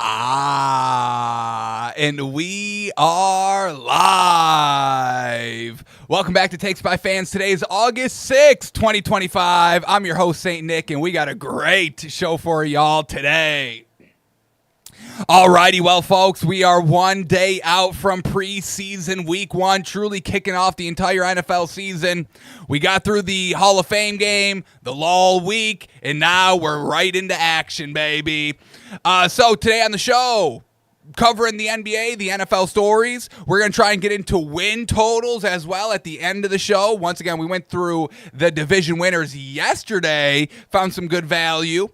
And we are live. Welcome back to Takes by Fans. Today is August 6th, 2025. I'm your host, St.Nicks, and we got a great show for y'all today. Alrighty, well, folks, we are one day out from preseason week one, truly kicking off the entire NFL season. We got through the Hall of Fame game, the lull week, and now we're right into action, baby. So today on the show, covering the NBA, the NFL stories. We're going to try and get into win totals as well at the end of the show. Once again, we went through the division winners yesterday, found some good value.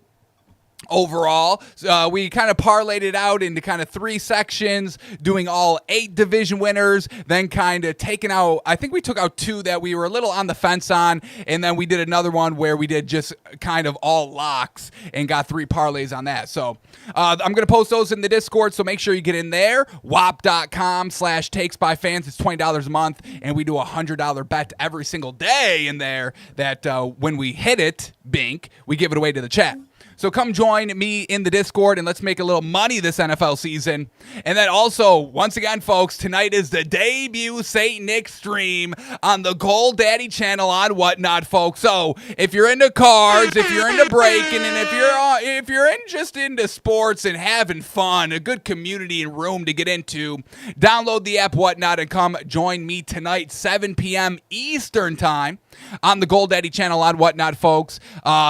Overall, we kind of parlayed it out into kind of three sections, doing all 8 division winners, then kind of taking out, I think we took out 2 that we were a little on the fence on, and then we did another one where we did just kind of all locks and got 3 parlays on that. So I'm going to post those in the Discord, so make sure you get in there, wap.com/takesbyfans. It's $20 a month, and we do a $100 bet every single day in there that when we hit it, bink, we give it away to the chat. So come join me in the Discord and let's make a little money this NFL season. And then also, once again, folks, tonight is the debut St.Nicks stream on the Gold Daddy channel on Whatnot, folks. So if you're into cars, if you're into breaking, and if you're just into sports and having fun, a good community and room to get into, download the app Whatnot and come join me tonight, 7 p.m. Eastern time on the Gold Daddy channel on Whatnot, folks.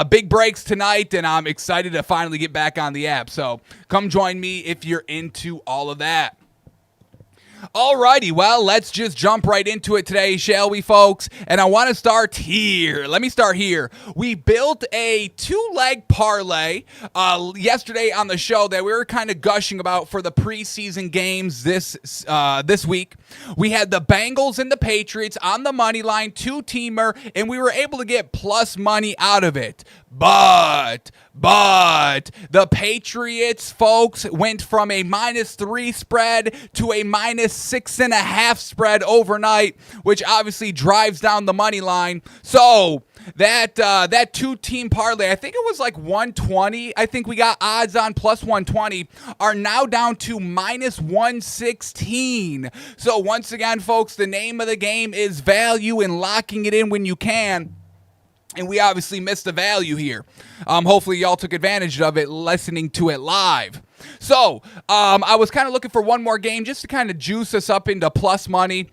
Big breaks tonight, and I'm excited to finally get back on the app. So come join me if you're into all of that. Alrighty, well, let's just jump right into it today, shall we, folks? And I want to start here. Let me start here. We built a 2-leg parlay yesterday on the show that we were kind of gushing about for the preseason games this week. We had the Bengals and the Patriots on the money line, 2-teamer, and we were able to get plus money out of it. But the Patriots, folks, went from a -3 spread to a -6.5 spread overnight, which obviously drives down the money line. So that 2-team parlay, I think it was like 120. I think we got odds on plus 120, are now down to -116. So once again, folks, the name of the game is value and locking it in when you can. And we obviously missed the value here. Hopefully y'all took advantage of it listening to it live. So I was kind of looking for one more game just to kind of juice us up into plus money.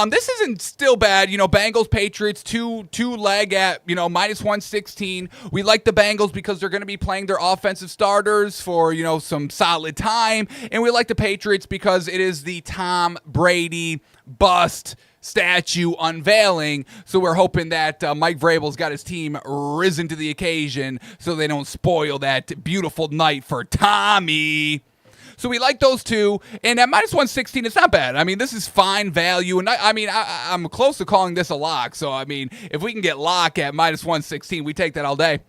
This isn't still bad. You know, Bengals, Patriots, two leg at, -116. We like the Bengals because they're going to be playing their offensive starters for, some solid time. And we like the Patriots because it is the Tom Brady bust statue unveiling, so we're hoping that Mike Vrabel's got his team risen to the occasion so they don't spoil that beautiful night for Tommy. So we like those two, and at -116, it's not bad. I mean, this is fine value, and I'm close to calling this a lock, so I mean, if we can get lock at -116, we take that all day.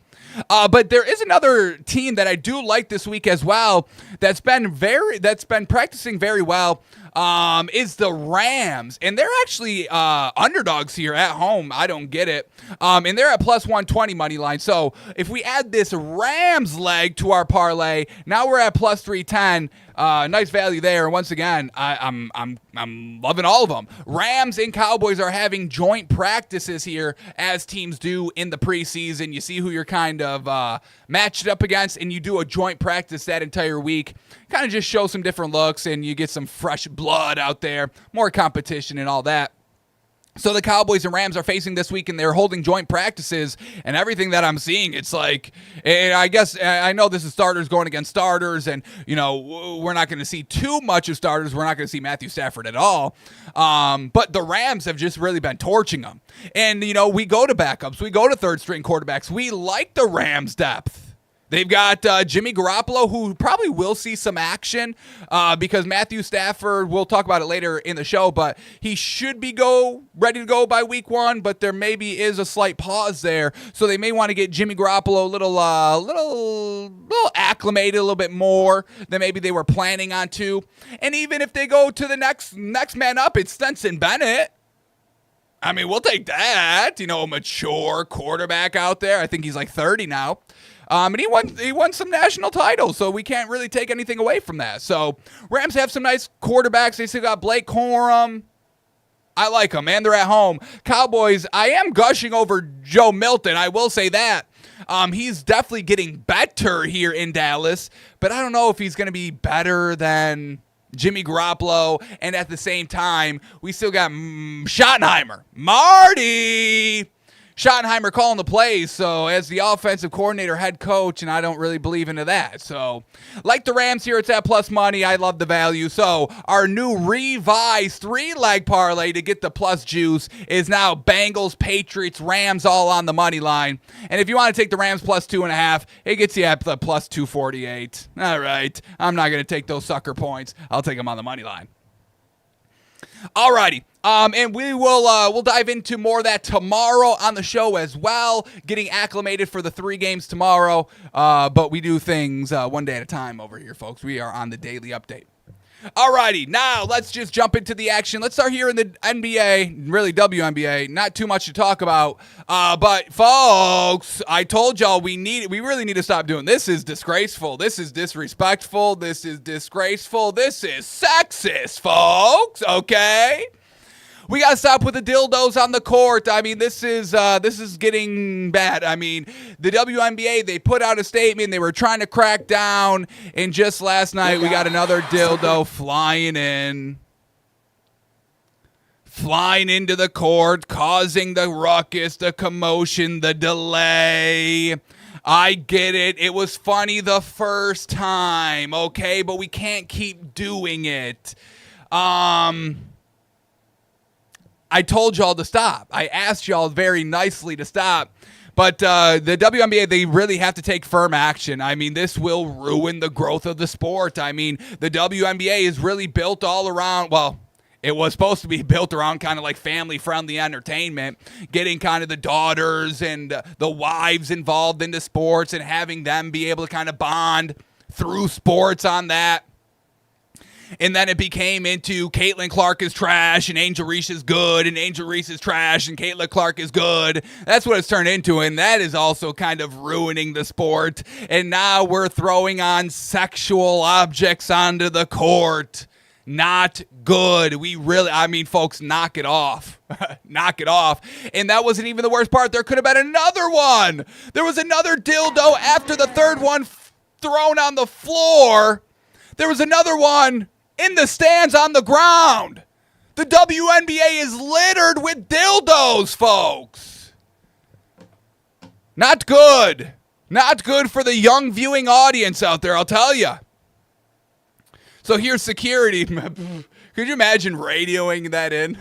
But there is another team that I do like this week as well that's been practicing very well. Is the Rams, and they're actually underdogs here at home. I don't get it. And they're at plus 120 money line. So if we add this Rams leg to our parlay, now we're at plus 310. Nice value there. Once again, I'm loving all of them. Rams and Cowboys are having joint practices here, as teams do in the preseason. You see who you're kind of matched up against, and you do a joint practice that entire week. Kind of just show some different looks, and you get some fresh blood out there, more competition and all that. So the Cowboys and Rams are facing this week, and they're holding joint practices, and everything that I'm seeing, it's like, and I guess, I know this is starters going against starters, and, we're not going to see too much of starters. We're not going to see Matthew Stafford at all. But the Rams have just really been torching them. And, we go to backups. We go to third-string quarterbacks. We like the Rams' depth. They've got Jimmy Garoppolo, who probably will see some action because Matthew Stafford, we'll talk about it later in the show, but he should be ready to go by week 1, but there maybe is a slight pause there. So they may want to get Jimmy Garoppolo a little acclimated a little bit more than maybe they were planning on to. And even if they go to the next man up, it's Stetson Bennett. I mean, we'll take that, a mature quarterback out there. I think he's like 30 now. And he won some national titles, so we can't really take anything away from that. So Rams have some nice quarterbacks. They still got Blake Corum. I like them, man. They're at home. Cowboys, I am gushing over Joe Milton. I will say that. He's definitely getting better here in Dallas, but I don't know if he's going to be better than Jimmy Garoppolo. And at the same time, we still got Schottenheimer. Marty Schottenheimer calling the plays, so as the offensive coordinator, head coach, and I don't really believe into that. So, like the Rams here, it's at plus money. I love the value. So, our new revised 3-leg parlay to get the plus juice is now Bengals, Patriots, Rams all on the money line. And if you want to take the Rams plus 2.5, it gets you at the plus 248. All right. I'm not going to take those sucker points. I'll take them on the money line. Alrighty, and we will we'll dive into more of that tomorrow on the show as well, getting acclimated for the 3 games tomorrow, but we do things one day at a time over here, folks. We are on the daily update. Alrighty, now let's just jump into the action. Let's start here in the NBA, really WNBA. Not too much to talk about, but folks, I told y'all we really need to stop doing this. Is disgraceful. This is disrespectful. This is disgraceful. This is sexist, folks. Okay. We got to stop with the dildos on the court. I mean, this is getting bad. I mean, the WNBA, they put out a statement. They were trying to crack down. And just last night, we got another dildo flying into the court, causing the ruckus, the commotion, the delay. I get it. It was funny the first time, okay? But we can't keep doing it. I told y'all to stop. I asked y'all very nicely to stop. But the WNBA, they really have to take firm action. I mean, this will ruin the growth of the sport. I mean, the WNBA is really built all around, well, it was supposed to be built around kind of like family-friendly entertainment, getting kind of the daughters and the wives involved into sports and having them be able to kind of bond through sports on that. And then it became into Caitlin Clark is trash and Angel Reese is good and Angel Reese is trash and Caitlin Clark is good. That's what it's turned into, and that is also kind of ruining the sport. And now we're throwing on sexual objects onto the court. Not good. Folks, knock it off. Knock it off. And that wasn't even the worst part. There could have been another one. There was another dildo after the third one thrown on the floor. There was another one in the stands on the ground. The WNBA is littered with dildos, folks. Not good. Not good for the young viewing audience out there, I'll tell you. So here's security. Could you imagine radioing that in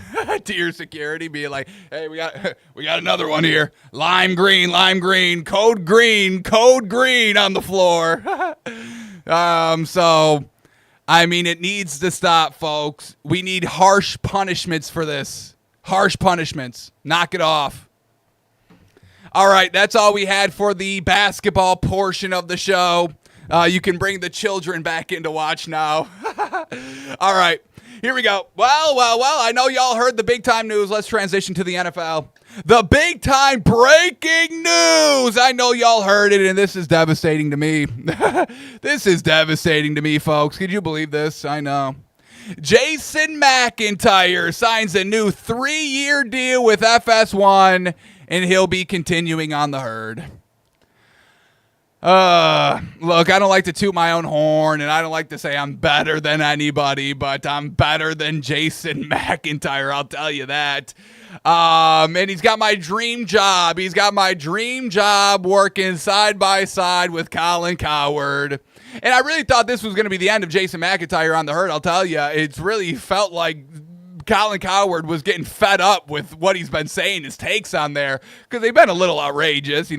to your security, being like, "Hey, we got another one here. Lime green, code green on the floor." So, I mean, it needs to stop, folks. We need harsh punishments for this. Harsh punishments. Knock it off. All right, that's all we had for the basketball portion of the show. You can bring the children back in to watch now. All right, here we go. Well, I know y'all heard the big time news. Let's transition to the NFL. The big time breaking news. I know y'all heard it, and this is devastating to me. This is devastating to me, folks. Could you believe this? I know. Jason McIntyre signs a new 3-year deal with FS1, and he'll be continuing on the herd. Look, I don't like to toot my own horn, and I don't like to say I'm better than anybody, but I'm better than Jason McIntyre, I'll tell you that. And he's got my dream job. He's got my dream job working side by side with Colin Cowherd. And I really thought this was going to be the end of Jason McIntyre on the herd, I'll tell you. It's really felt like Colin Cowherd was getting fed up with what he's been saying, his takes on there, because they've been a little outrageous. He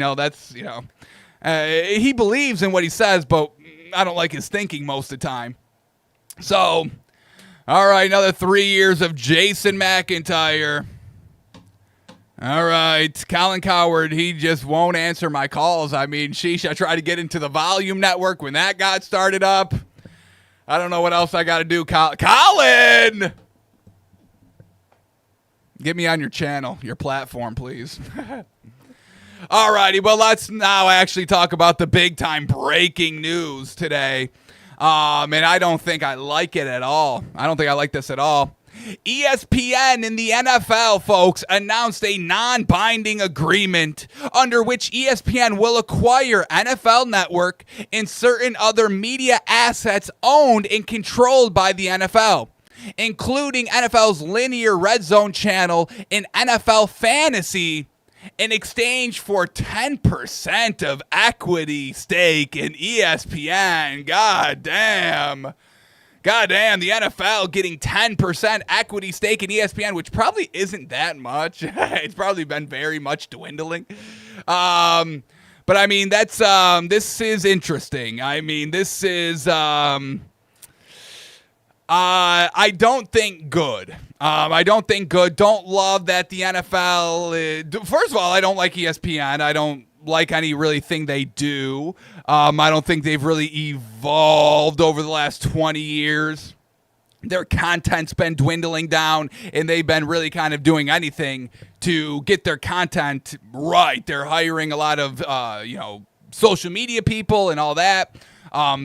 believes in what he says, but I don't like his thinking most of the time. So, all right, another 3 years of Jason McIntyre. All right, Colin Cowherd, he just won't answer my calls. I mean, sheesh, I tried to get into the Volume Network when that got started up. I don't know what else I got to do. Colin! Get me on your channel, your platform, please. Alrighty, well, let's now actually talk about the big time breaking news today. And I don't think I like it at all. I don't think I like this at all. ESPN and the NFL, folks, announced a non-binding agreement under which ESPN will acquire NFL Network and certain other media assets owned and controlled by the NFL, including NFL's linear Red Zone channel and NFL Fantasy, in exchange for 10% of equity stake in ESPN. God damn, the NFL getting 10% equity stake in ESPN, which probably isn't that much. It's probably been very much dwindling. But I mean, that's this is interesting. I mean, this is I don't think good. I don't think good. Don't love that the NFL. First of all, I don't like ESPN. I don't like any really thing they do. I don't think they've really evolved over the last 20 years. Their content's been dwindling down, and they've been really kind of doing anything to get their content right. They're hiring a lot of, social media people and all that.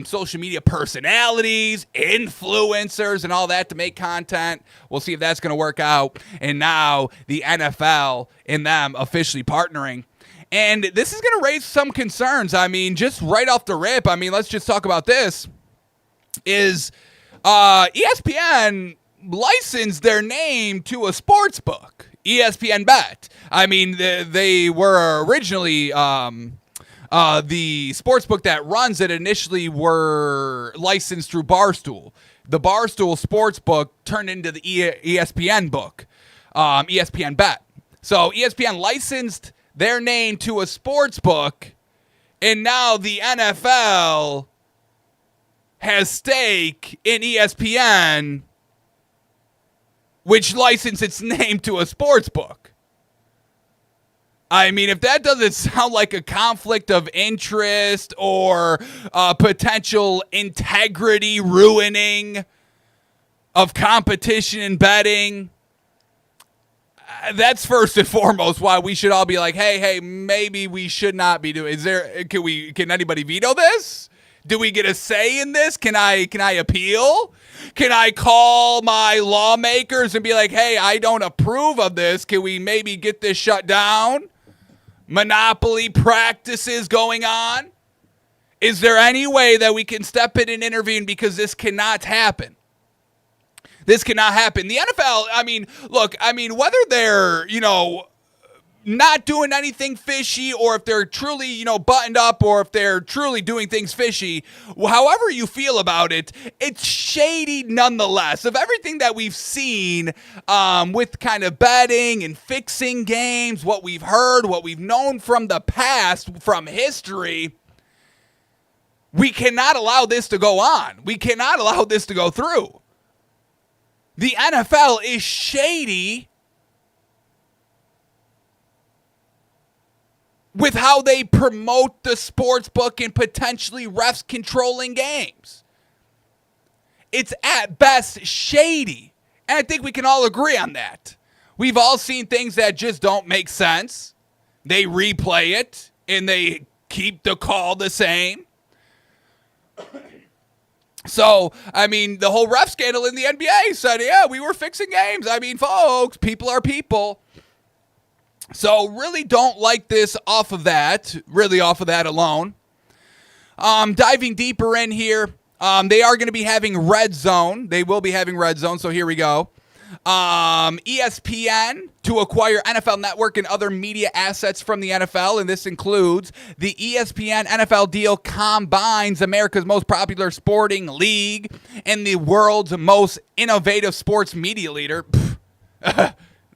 Social media personalities, influencers, and all that to make content. We'll see if that's going to work out. And now the NFL and them officially partnering. And this is going to raise some concerns. I mean, just right off the rip, I mean, let's just talk about this. Is ESPN licensed their name to a sports book, ESPN Bet. I mean, they were originally... the sportsbook that runs it initially were licensed through Barstool. The Barstool sportsbook turned into the ESPN book, ESPN Bet. So ESPN licensed their name to a sportsbook, and now the NFL has stake in ESPN, which licensed its name to a sportsbook. I mean, if that doesn't sound like a conflict of interest or potential integrity ruining of competition and betting, that's first and foremost why we should all be like, hey, maybe we should not be doing. Can anybody veto this? Do we get a say in this? Can I appeal? Can I call my lawmakers and be like, hey, I don't approve of this. Can we maybe get this shut down? Monopoly practices going on? Is there any way that we can step in and intervene, because this cannot happen? This cannot happen. The NFL, whether they're, not doing anything fishy, or if they're truly, buttoned up, or if they're truly doing things fishy, however you feel about it, it's shady nonetheless. Of everything that we've seen with kind of betting and fixing games, what we've heard, what we've known from the past, from history, we cannot allow this to go on. We cannot allow this to go through. The NFL is shady with how they promote the sports book and potentially refs controlling games. It's at best shady. And I think we can all agree on that. We've all seen things that just don't make sense. They replay it and they keep the call the same. So, I mean, the whole ref scandal in the NBA said, yeah, we were fixing games. I mean, folks, people are people. So really don't like this off of that alone. Diving deeper in here, they are going to be having Red Zone. They will be having Red Zone, so here we go. ESPN to acquire NFL Network and other media assets from the NFL, and this includes the ESPN NFL deal combines America's most popular sporting league and the world's most innovative sports media leader.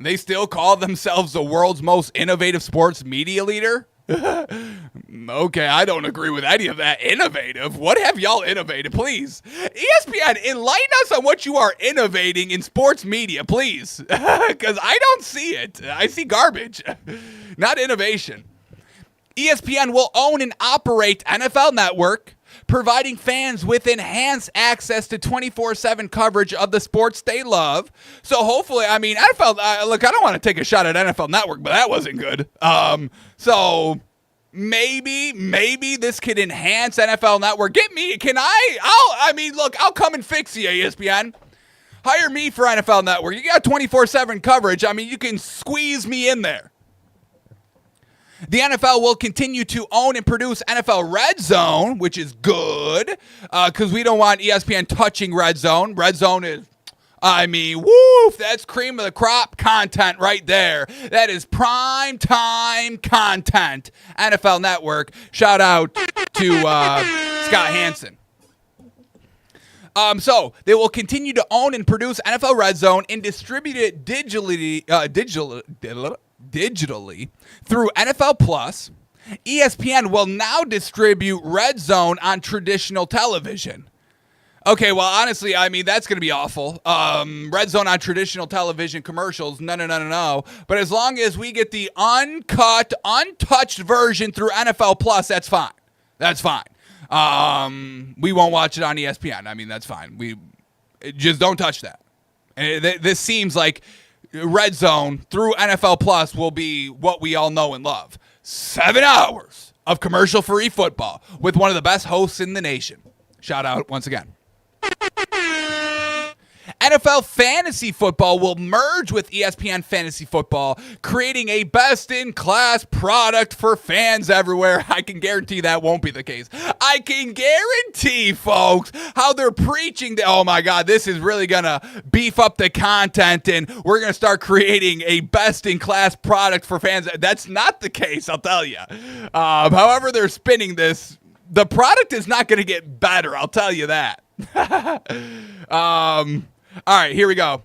They still call themselves the world's most innovative sports media leader? Okay, I don't agree with any of that. Innovative? What have y'all innovated? Please. ESPN, enlighten us on what you are innovating in sports media, please. Because I don't see it. I see garbage, not innovation. ESPN will own and operate NFL Network, providing fans with enhanced access to 24/7 coverage of the sports they love. So hopefully, I mean, NFL, look, I don't want to take a shot at NFL Network, but that wasn't good. So maybe this could enhance NFL Network. Get me, I'll come and fix you, ESPN. Hire me for NFL Network. You got 24/7 coverage. I mean, you can squeeze me in there. The NFL will continue to own and produce NFL Red Zone, which is good, because we don't want ESPN touching Red Zone. Red Zone is, woof, that's cream of the crop content right there. That is prime time content. NFL Network. Shout out to Scott Hansen. So they will continue to own and produce NFL Red Zone and distribute it digitally through NFL Plus. ESPN will now distribute Red Zone on traditional television. Okay, well, honestly, I mean, that's going to be awful. Red Zone on traditional television commercials, no. But as long as we get the uncut, untouched version through NFL Plus, that's fine. That's fine. We won't watch it on ESPN. I mean, that's fine. We just don't touch that. And this seems like Red Zone through NFL Plus will be what we all know and love. 7 hours of commercial-free football with one of the best hosts in the nation. Shout out once again. NFL Fantasy Football will merge with ESPN Fantasy Football, creating a best-in-class product for fans everywhere. I can guarantee that won't be the case. I can guarantee, folks, how they're preaching that, oh my God, this is really going to beef up the content and we're going to start creating a best-in-class product for fans. That's not the case, I'll tell you. However they're spinning this, the product is not going to get better, I'll tell you that. All right, here we go.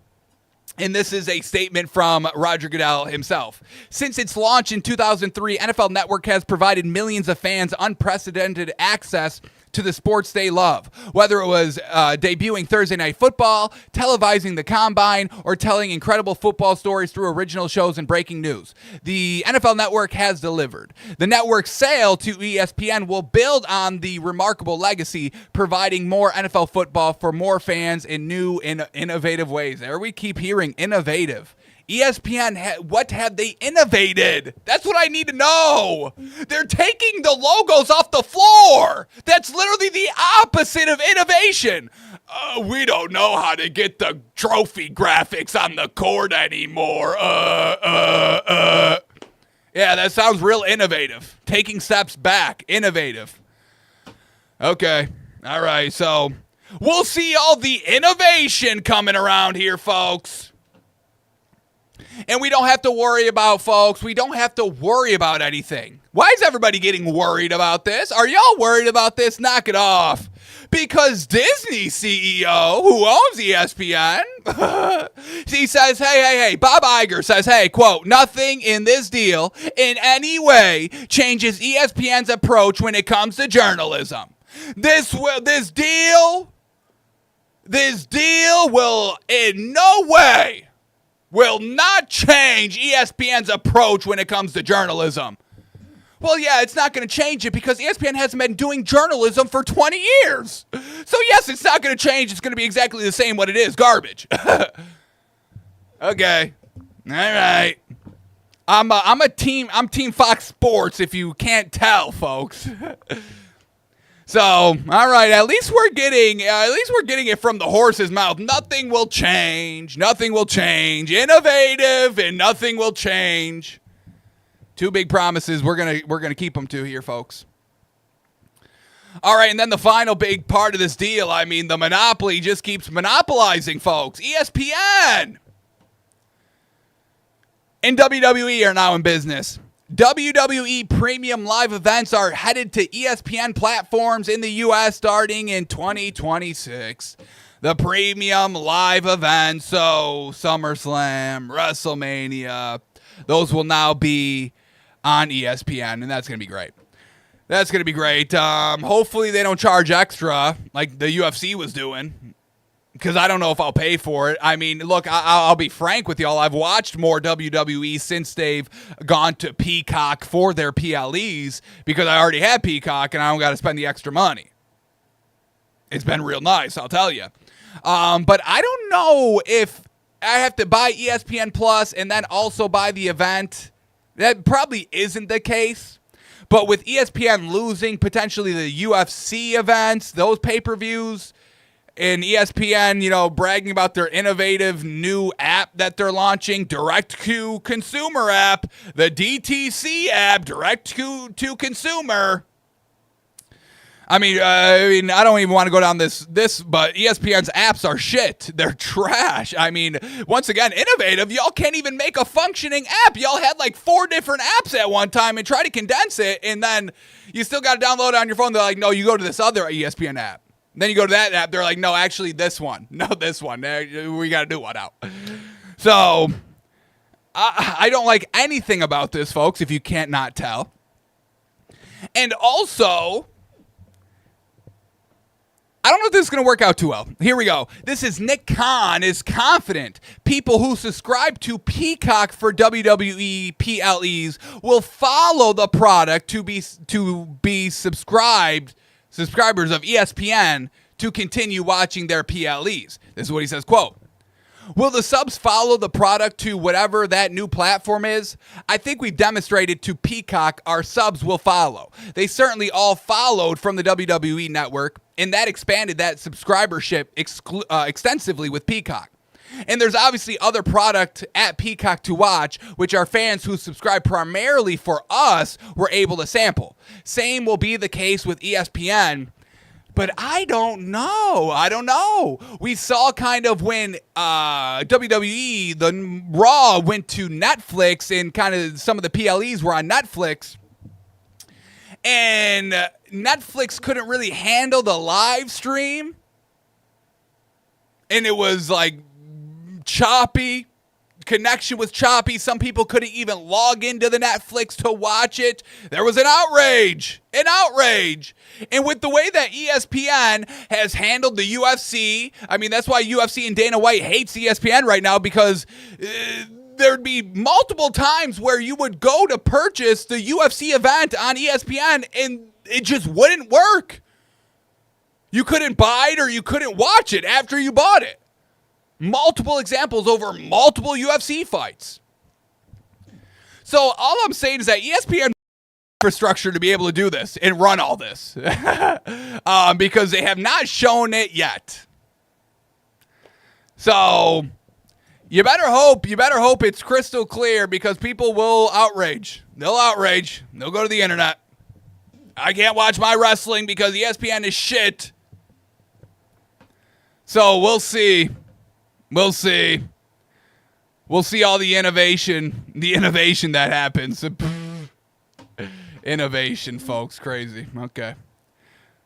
And this is a statement from Roger Goodell himself. Since its launch in 2003, NFL Network has provided millions of fans unprecedented access to the sports they love, whether it was debuting Thursday Night Football, televising the Combine, or telling incredible football stories through original shows and breaking news. The NFL Network has delivered. The network's sale to ESPN will build on the remarkable legacy, providing more NFL football for more fans in new and innovative ways. There we keep hearing innovative. ESPN, what have they innovated? That's what I need to know. They're taking the logos off the floor. That's literally the opposite of innovation. We don't know how to get the trophy graphics on the court anymore. Yeah, that sounds real innovative. Taking steps back, innovative. Okay, all right, so we'll see all the innovation coming around here, folks. And we don't have to worry about, folks, we don't have to worry about anything. Why is everybody getting worried about this? Are y'all worried about this? Knock it off. Because Disney CEO, who owns ESPN, he says, hey, Bob Iger says, hey, quote, nothing in this deal in any way changes ESPN's approach when it comes to journalism. This deal will in no way will not change ESPN's approach when it comes to journalism. Well, yeah, it's not going to change it because ESPN hasn't been doing journalism for 20 years. So, yes, it's not going to change. It's going to be exactly the same what it is, garbage. Okay. All right. I'm Team Fox Sports if you can't tell, folks. So, all right, at least we're getting it from the horse's mouth. Nothing will change. Nothing will change. Innovative and nothing will change. Two big promises. We're gonna keep them to here, folks. All right, and then the final big part of this deal. I mean, the monopoly just keeps monopolizing, folks. ESPN and WWE are now in business. WWE premium live events are headed to ESPN platforms in the U.S. starting in 2026. The premium live events, so SummerSlam, WrestleMania, those will now be on ESPN, and that's going to be great. That's going to be great. Hopefully they don't charge extra like the UFC was doing, because I don't know if I'll pay for it. I mean, look, I'll be frank with y'all. I've watched more WWE since they've gone to Peacock for their PLEs because I already had Peacock and I don't got to spend the extra money. It's been real nice, I'll tell you. But I don't know if I have to buy ESPN Plus and then also buy the event. That probably isn't the case. But with ESPN losing potentially the UFC events, those pay-per-views, and ESPN, bragging about their innovative new app that they're launching, direct-to-consumer app, the DTC app, direct-to-consumer. I mean, I don't even want to go down this, but ESPN's apps are shit. They're trash. I mean, once again, innovative. Y'all can't even make a functioning app. Y'all had like 4 different apps at one time and try to condense it, and then you still got to download it on your phone. They're like, no, you go to this other ESPN app. Then you go to that app. They're like, no, actually this one. No, this one. We got to do one out. So I don't like anything about this, folks, if you can't not tell. And also, I don't know if this is going to work out too well. Here we go. This is Nick Khan is confident people who subscribe to Peacock for WWE PLEs will follow the product to be subscribers of ESPN to continue watching their PLEs. This is what he says, quote, will the subs follow the product to whatever that new platform is? I think we've demonstrated to Peacock our subs will follow. They certainly all followed from the WWE network, and that expanded that subscribership extensively with Peacock. And there's obviously other product at Peacock to watch, which our fans who subscribe primarily for us were able to sample. Same will be the case with ESPN. But I don't know. We saw kind of when WWE, the Raw, went to Netflix and kind of some of the PLEs were on Netflix. And Netflix couldn't really handle the live stream. And it was like choppy. Connection was choppy. Some people couldn't even log into the Netflix to watch it. There was an outrage. And with the way that ESPN has handled the UFC, I mean, that's why UFC and Dana White hates ESPN right now, because there'd be multiple times where you would go to purchase the UFC event on ESPN and it just wouldn't work. You couldn't buy it or you couldn't watch it after you bought it. Multiple examples over multiple UFC fights. So all I'm saying is that ESPN infrastructure to be able to do this and run all this because they have not shown it yet. So you better hope it's crystal clear, because people will outrage. They'll outrage. They'll go to the internet. I can't watch my wrestling because ESPN is shit. So we'll see. We'll see all the innovation that happens. Innovation, folks, crazy. Okay.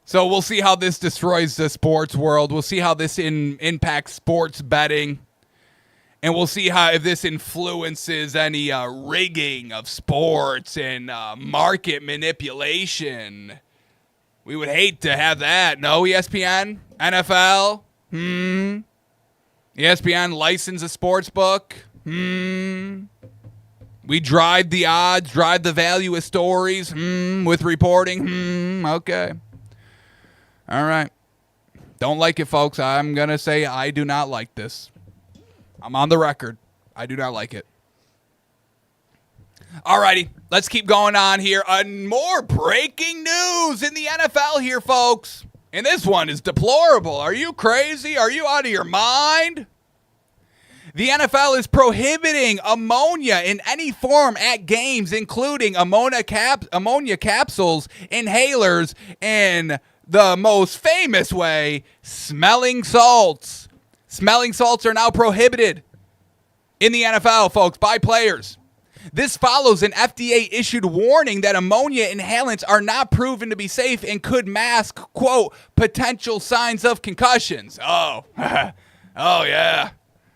So we'll see how this destroys the sports world. We'll see how this impacts sports betting. And we'll see how if this influences any rigging of sports and market manipulation. We would hate to have that. No, ESPN, NFL, ESPN license a sports book. We drive the odds, drive the value of stories. With reporting. Okay. All right. Don't like it, folks. I'm going to say I do not like this. I'm on the record. I do not like it. All righty. Let's keep going on here. More breaking news in the NFL here, folks. And this one is deplorable. Are you crazy? Are you out of your mind? The NFL is prohibiting ammonia in any form at games, including ammonia capsules, inhalers, and the most famous way, smelling salts. Smelling salts are now prohibited in the NFL, folks, by players. This follows an FDA-issued warning that ammonia inhalants are not proven to be safe and could mask, quote, potential signs of concussions. Oh, oh yeah.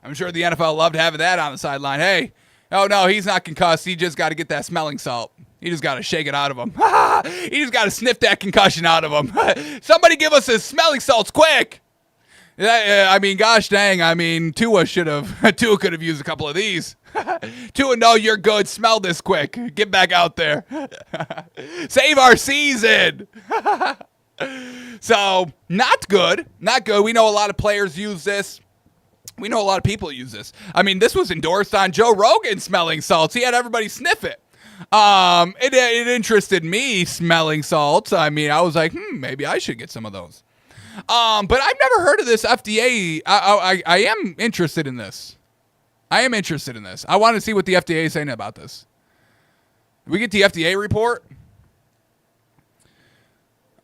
I'm sure the NFL loved having that on the sideline. Hey, oh no, he's not concussed. He just got to get that smelling salt. He just got to shake it out of him. He just got to sniff that concussion out of him. Somebody give us his smelling salts quick. I mean, gosh dang. I mean, Tua could have used a couple of these. Tua, no, you're good. Smell this quick. Get back out there. Save our season. So, not good. Not good. We know a lot of players use this. We know a lot of people use this. I mean, this was endorsed on Joe Rogan smelling salts. He had everybody sniff it. It interested me smelling salts. I mean, I was like, maybe I should get some of those. But I've never heard of this FDA. I am interested in this. I want to see what the FDA is saying about this. Did we get the FDA report?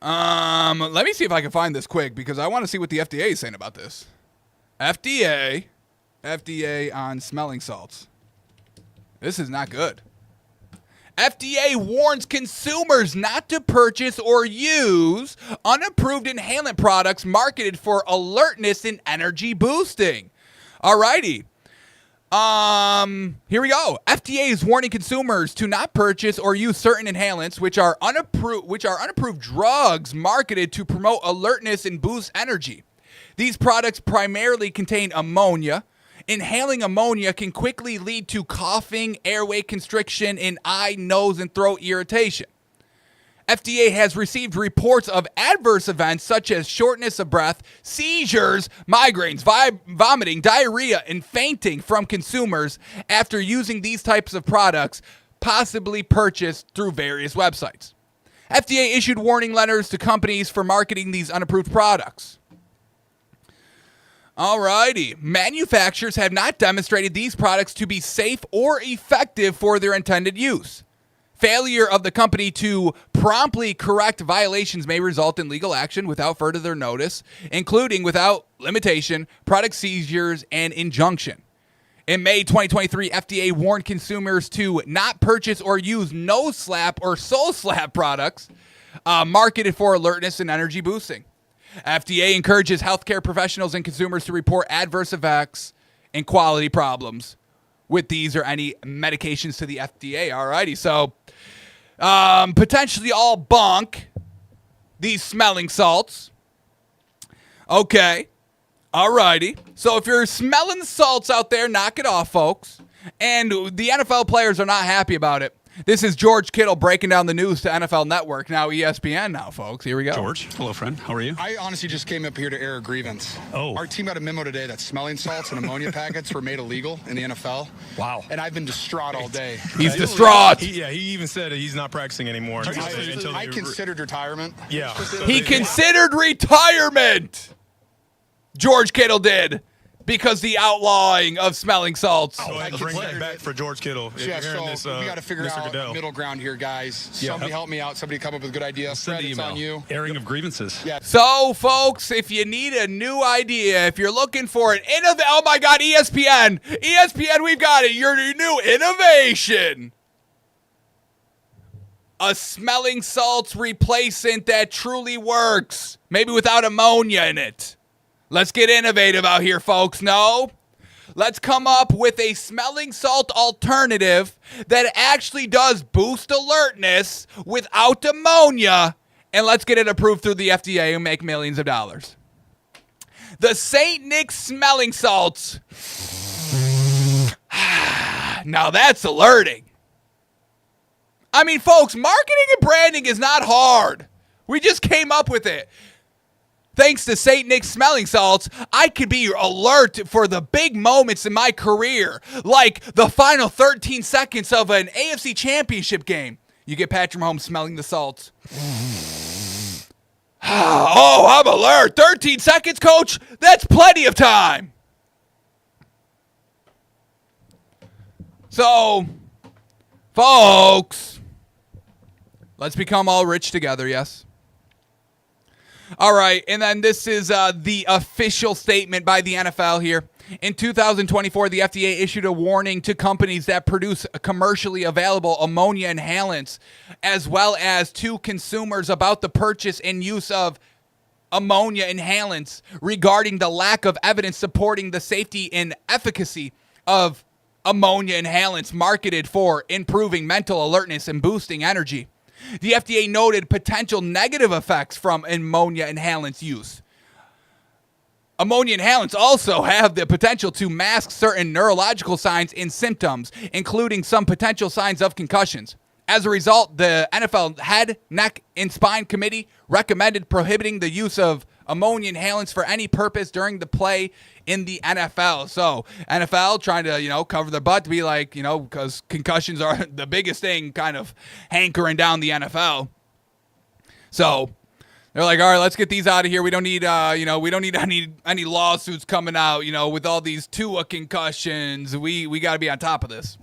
Let me see if I can find this quick because I want to see what the FDA is saying about this. FDA on smelling salts. This is not good. FDA warns consumers not to purchase or use unapproved inhalant products marketed for alertness and energy boosting. Alrighty. Here we go. FDA is warning consumers to not purchase or use certain inhalants which are unapproved drugs marketed to promote alertness and boost energy. These products primarily contain ammonia. Inhaling ammonia can quickly lead to coughing, airway constriction, and eye, nose, and throat irritation. FDA has received reports of adverse events such as shortness of breath, seizures, migraines, vomiting, diarrhea, and fainting from consumers after using these types of products, possibly purchased through various websites. FDA issued warning letters to companies for marketing these unapproved products. Alrighty. Manufacturers have not demonstrated these products to be safe or effective for their intended use. Failure of the company to promptly correct violations may result in legal action without further notice, including without limitation, product seizures, and injunction. In May 2023, FDA warned consumers to not purchase or use nose slap or soul slap products marketed for alertness and energy boosting. FDA encourages healthcare professionals and consumers to report adverse effects and quality problems with these or any medications to the FDA. Alrighty, so potentially all bunk, these smelling salts. Okay, alrighty. So if you're smelling salts out there, knock it off, folks. And the NFL players are not happy about it. This is George Kittle breaking down the news to NFL Network, now ESPN now, folks. Here we go. George, hello, friend. How are you? I honestly just came up here to air a grievance. Oh. Our team got a memo today that smelling salts and ammonia packets were made illegal in the NFL. Wow. And I've been distraught all day. He's distraught. He even said that he's not practicing anymore. I considered retirement. Yeah. He considered retirement. George Kittle did. Because the outlawing of smelling salts. Go ahead and bring that back for George Kittle. Yeah, so we got to figure Mr. out Goodell. middle ground here, guys. Somebody help me out. Somebody come up with a good idea. Fred, it's on you. Airing of grievances. Yeah. So, folks, if you need a new idea, if you're looking for an oh my God, ESPN, we've got it. Your new innovation. A smelling salts replacement that truly works. Maybe without ammonia in it. Let's get innovative out here, folks. No? Let's come up with a smelling salt alternative that actually does boost alertness without ammonia, and let's get it approved through the FDA and make millions of dollars. The St.Nicks smelling salts. Now that's alerting. I mean, folks, marketing and branding is not hard. We just came up with it. Thanks to St.Nicks smelling salts, I could be alert for the big moments in my career, like the final 13 seconds of an AFC championship game. You get Patrick Mahomes smelling the salts. Oh, I'm alert. 13 seconds, coach? That's plenty of time. So, folks, let's become all rich together, yes? All right, and then this is the official statement by the NFL here. In 2024, the FDA issued a warning to companies that produce commercially available ammonia inhalants, as well as to consumers about the purchase and use of ammonia inhalants regarding the lack of evidence supporting the safety and efficacy of ammonia inhalants marketed for improving mental alertness and boosting energy. The FDA noted potential negative effects from ammonia inhalants use. Ammonia inhalants also have the potential to mask certain neurological signs and symptoms, including some potential signs of concussions. As a result, the NFL Head, Neck, and Spine Committee recommended prohibiting the use of ammonia inhalants for any purpose during the play in the NFL. So NFL trying to, cover their butt to be like, because concussions are the biggest thing kind of hankering down the NFL. So they're like, all right, let's get these out of here. We don't need, we don't need any lawsuits coming out, with all these Tua concussions. We got to be on top of this.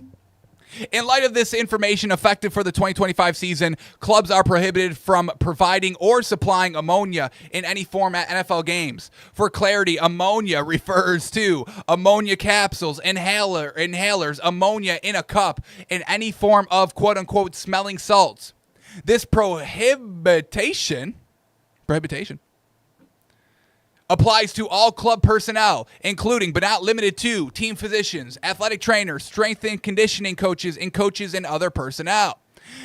In light of this information effective for the 2025 season, clubs are prohibited from providing or supplying ammonia in any form at NFL games. For clarity, ammonia refers to ammonia capsules, inhalers, ammonia in a cup, and any form of quote-unquote smelling salts. This prohibition applies to all club personnel, including but not limited to team physicians, athletic trainers, strength and conditioning coaches, and coaches and other personnel.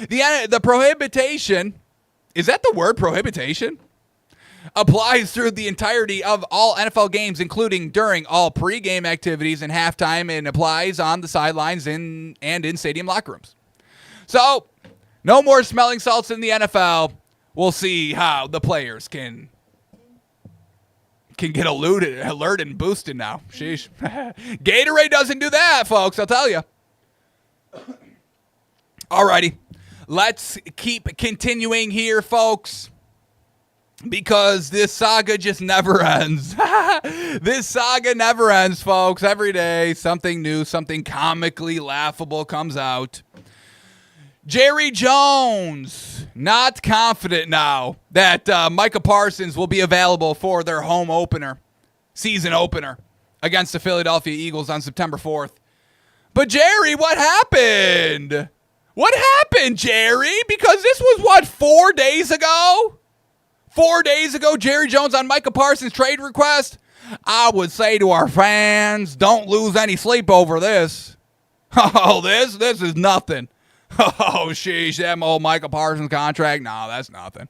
The prohibition, is that the word prohibition? Applies through the entirety of all NFL games, including during all pregame activities and halftime, and applies on the sidelines and in stadium locker rooms. So, no more smelling salts in the NFL. We'll see how the players can get alerted and boosted now. Sheesh. Gatorade doesn't do that, folks, I'll tell you. Alrighty. Let's keep continuing here, folks, because this saga just never ends. This saga never ends, folks. Every day, something new, something comically laughable comes out. Jerry Jones, not confident now that Micah Parsons will be available for their home opener, season opener, against the Philadelphia Eagles on September 4th. But Jerry, what happened? What happened, Jerry? Because this was, 4 days ago? 4 days ago, Jerry Jones on Micah Parsons' trade request? I would say to our fans, don't lose any sleep over this. Oh, this is nothing. Oh, sheesh, that old Michael Parsons contract? No, that's nothing.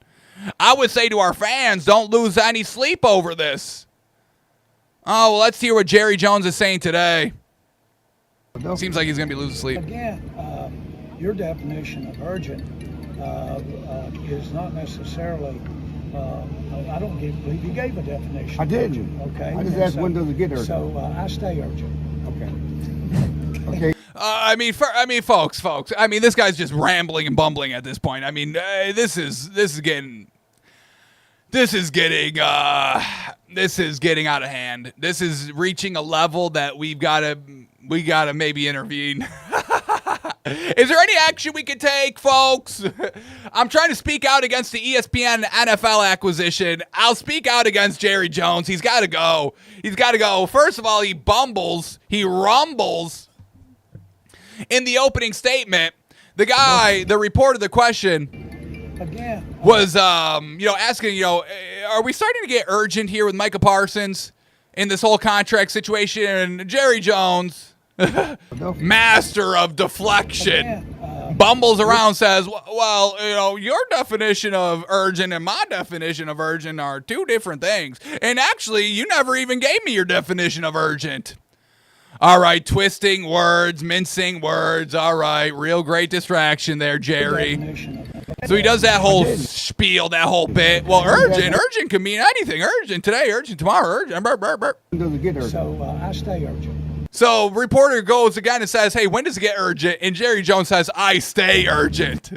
I would say to our fans, don't lose any sleep over this. Oh, well, let's hear what Jerry Jones is saying today. Seems like he's going to be losing sleep. Again, your definition of urgent is not necessarily, I don't believe you gave a definition. I did. Okay. I just asked when does it get urgent. So I stay urgent. Okay. Okay. Folks. This guy's just rambling and bumbling at this point. This is getting out of hand. This is reaching a level that we gotta maybe intervene. Is there any action we can take, folks? I'm trying to speak out against the ESPN NFL acquisition. I'll speak out against Jerry Jones. He's got to go. First of all, he bumbles. He rumbles. In the opening statement, the reporter, the question was, asking, are we starting to get urgent here with Micah Parsons in this whole contract situation? And Jerry Jones, master of deflection, bumbles around, says, well, your definition of urgent and my definition of urgent are two different things. And actually, you never even gave me your definition of urgent. All right, twisting words, mincing words. All right, real great distraction there, Jerry. So he does that whole spiel, that whole bit. Well, urgent can mean anything. Urgent today, urgent tomorrow, urgent. So I stay urgent. So reporter goes again and says, hey, when does it get urgent? And Jerry Jones says, I stay urgent.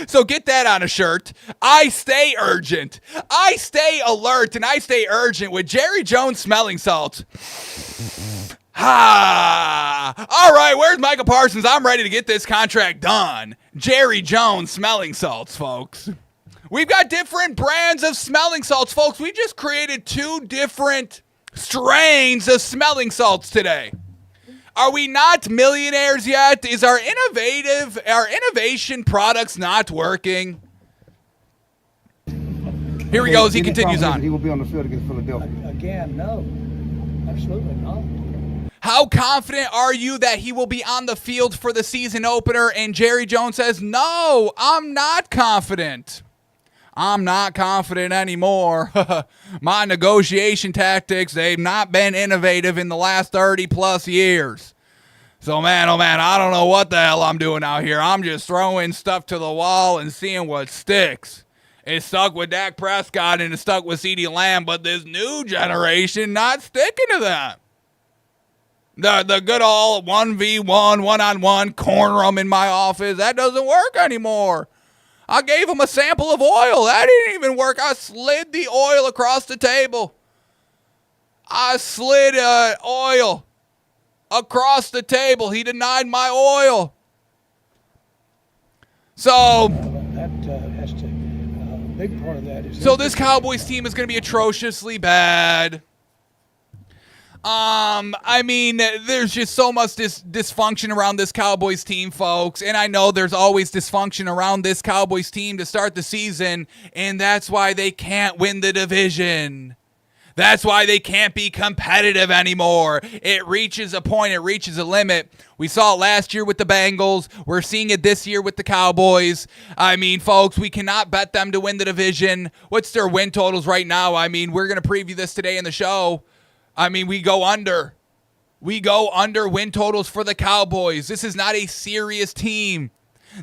So get that on a shirt. I stay urgent. I stay alert and I stay urgent with Jerry Jones smelling salts. All right, where's Micah Parsons? I'm ready to get this contract done. Jerry Jones smelling salts, folks. We've got different brands of smelling salts, folks. We just created 2 different strains of smelling salts today. Are we not millionaires yet? Is our innovation products not working? Here he goes. He continues on. He will be on the field against Philadelphia. Again, no. Absolutely not. How confident are you that he will be on the field for the season opener? And Jerry Jones says, no, I'm not confident. I'm not confident anymore. My negotiation tactics, they've not been innovative in the last 30 plus years. So, man, oh, man, I don't know what the hell I'm doing out here. I'm just throwing stuff to the wall and seeing what sticks. It's stuck with Dak Prescott and it's stuck with CeeDee Lamb, but this new generation not sticking to that. The good old 1v1, one-on-one, corner them in my office, that doesn't work anymore. I gave him a sample of oil. That didn't even work. I slid the oil across the table. I slid oil across the table. He denied my oil. So that has to. A big part of that is. So this Cowboys team is going to be atrociously bad. I mean, there's just so much dysfunction around this Cowboys team, folks. And I know there's always dysfunction around this Cowboys team to start the season. And that's why they can't win the division. That's why they can't be competitive anymore. It reaches a point. It reaches a limit. We saw it last year with the Bengals. We're seeing it this year with the Cowboys. I mean, folks, we cannot bet them to win the division. What's their win totals right now? I mean, we're going to preview this today in the show. I mean, we go under. We go under win totals for the Cowboys. This is not a serious team.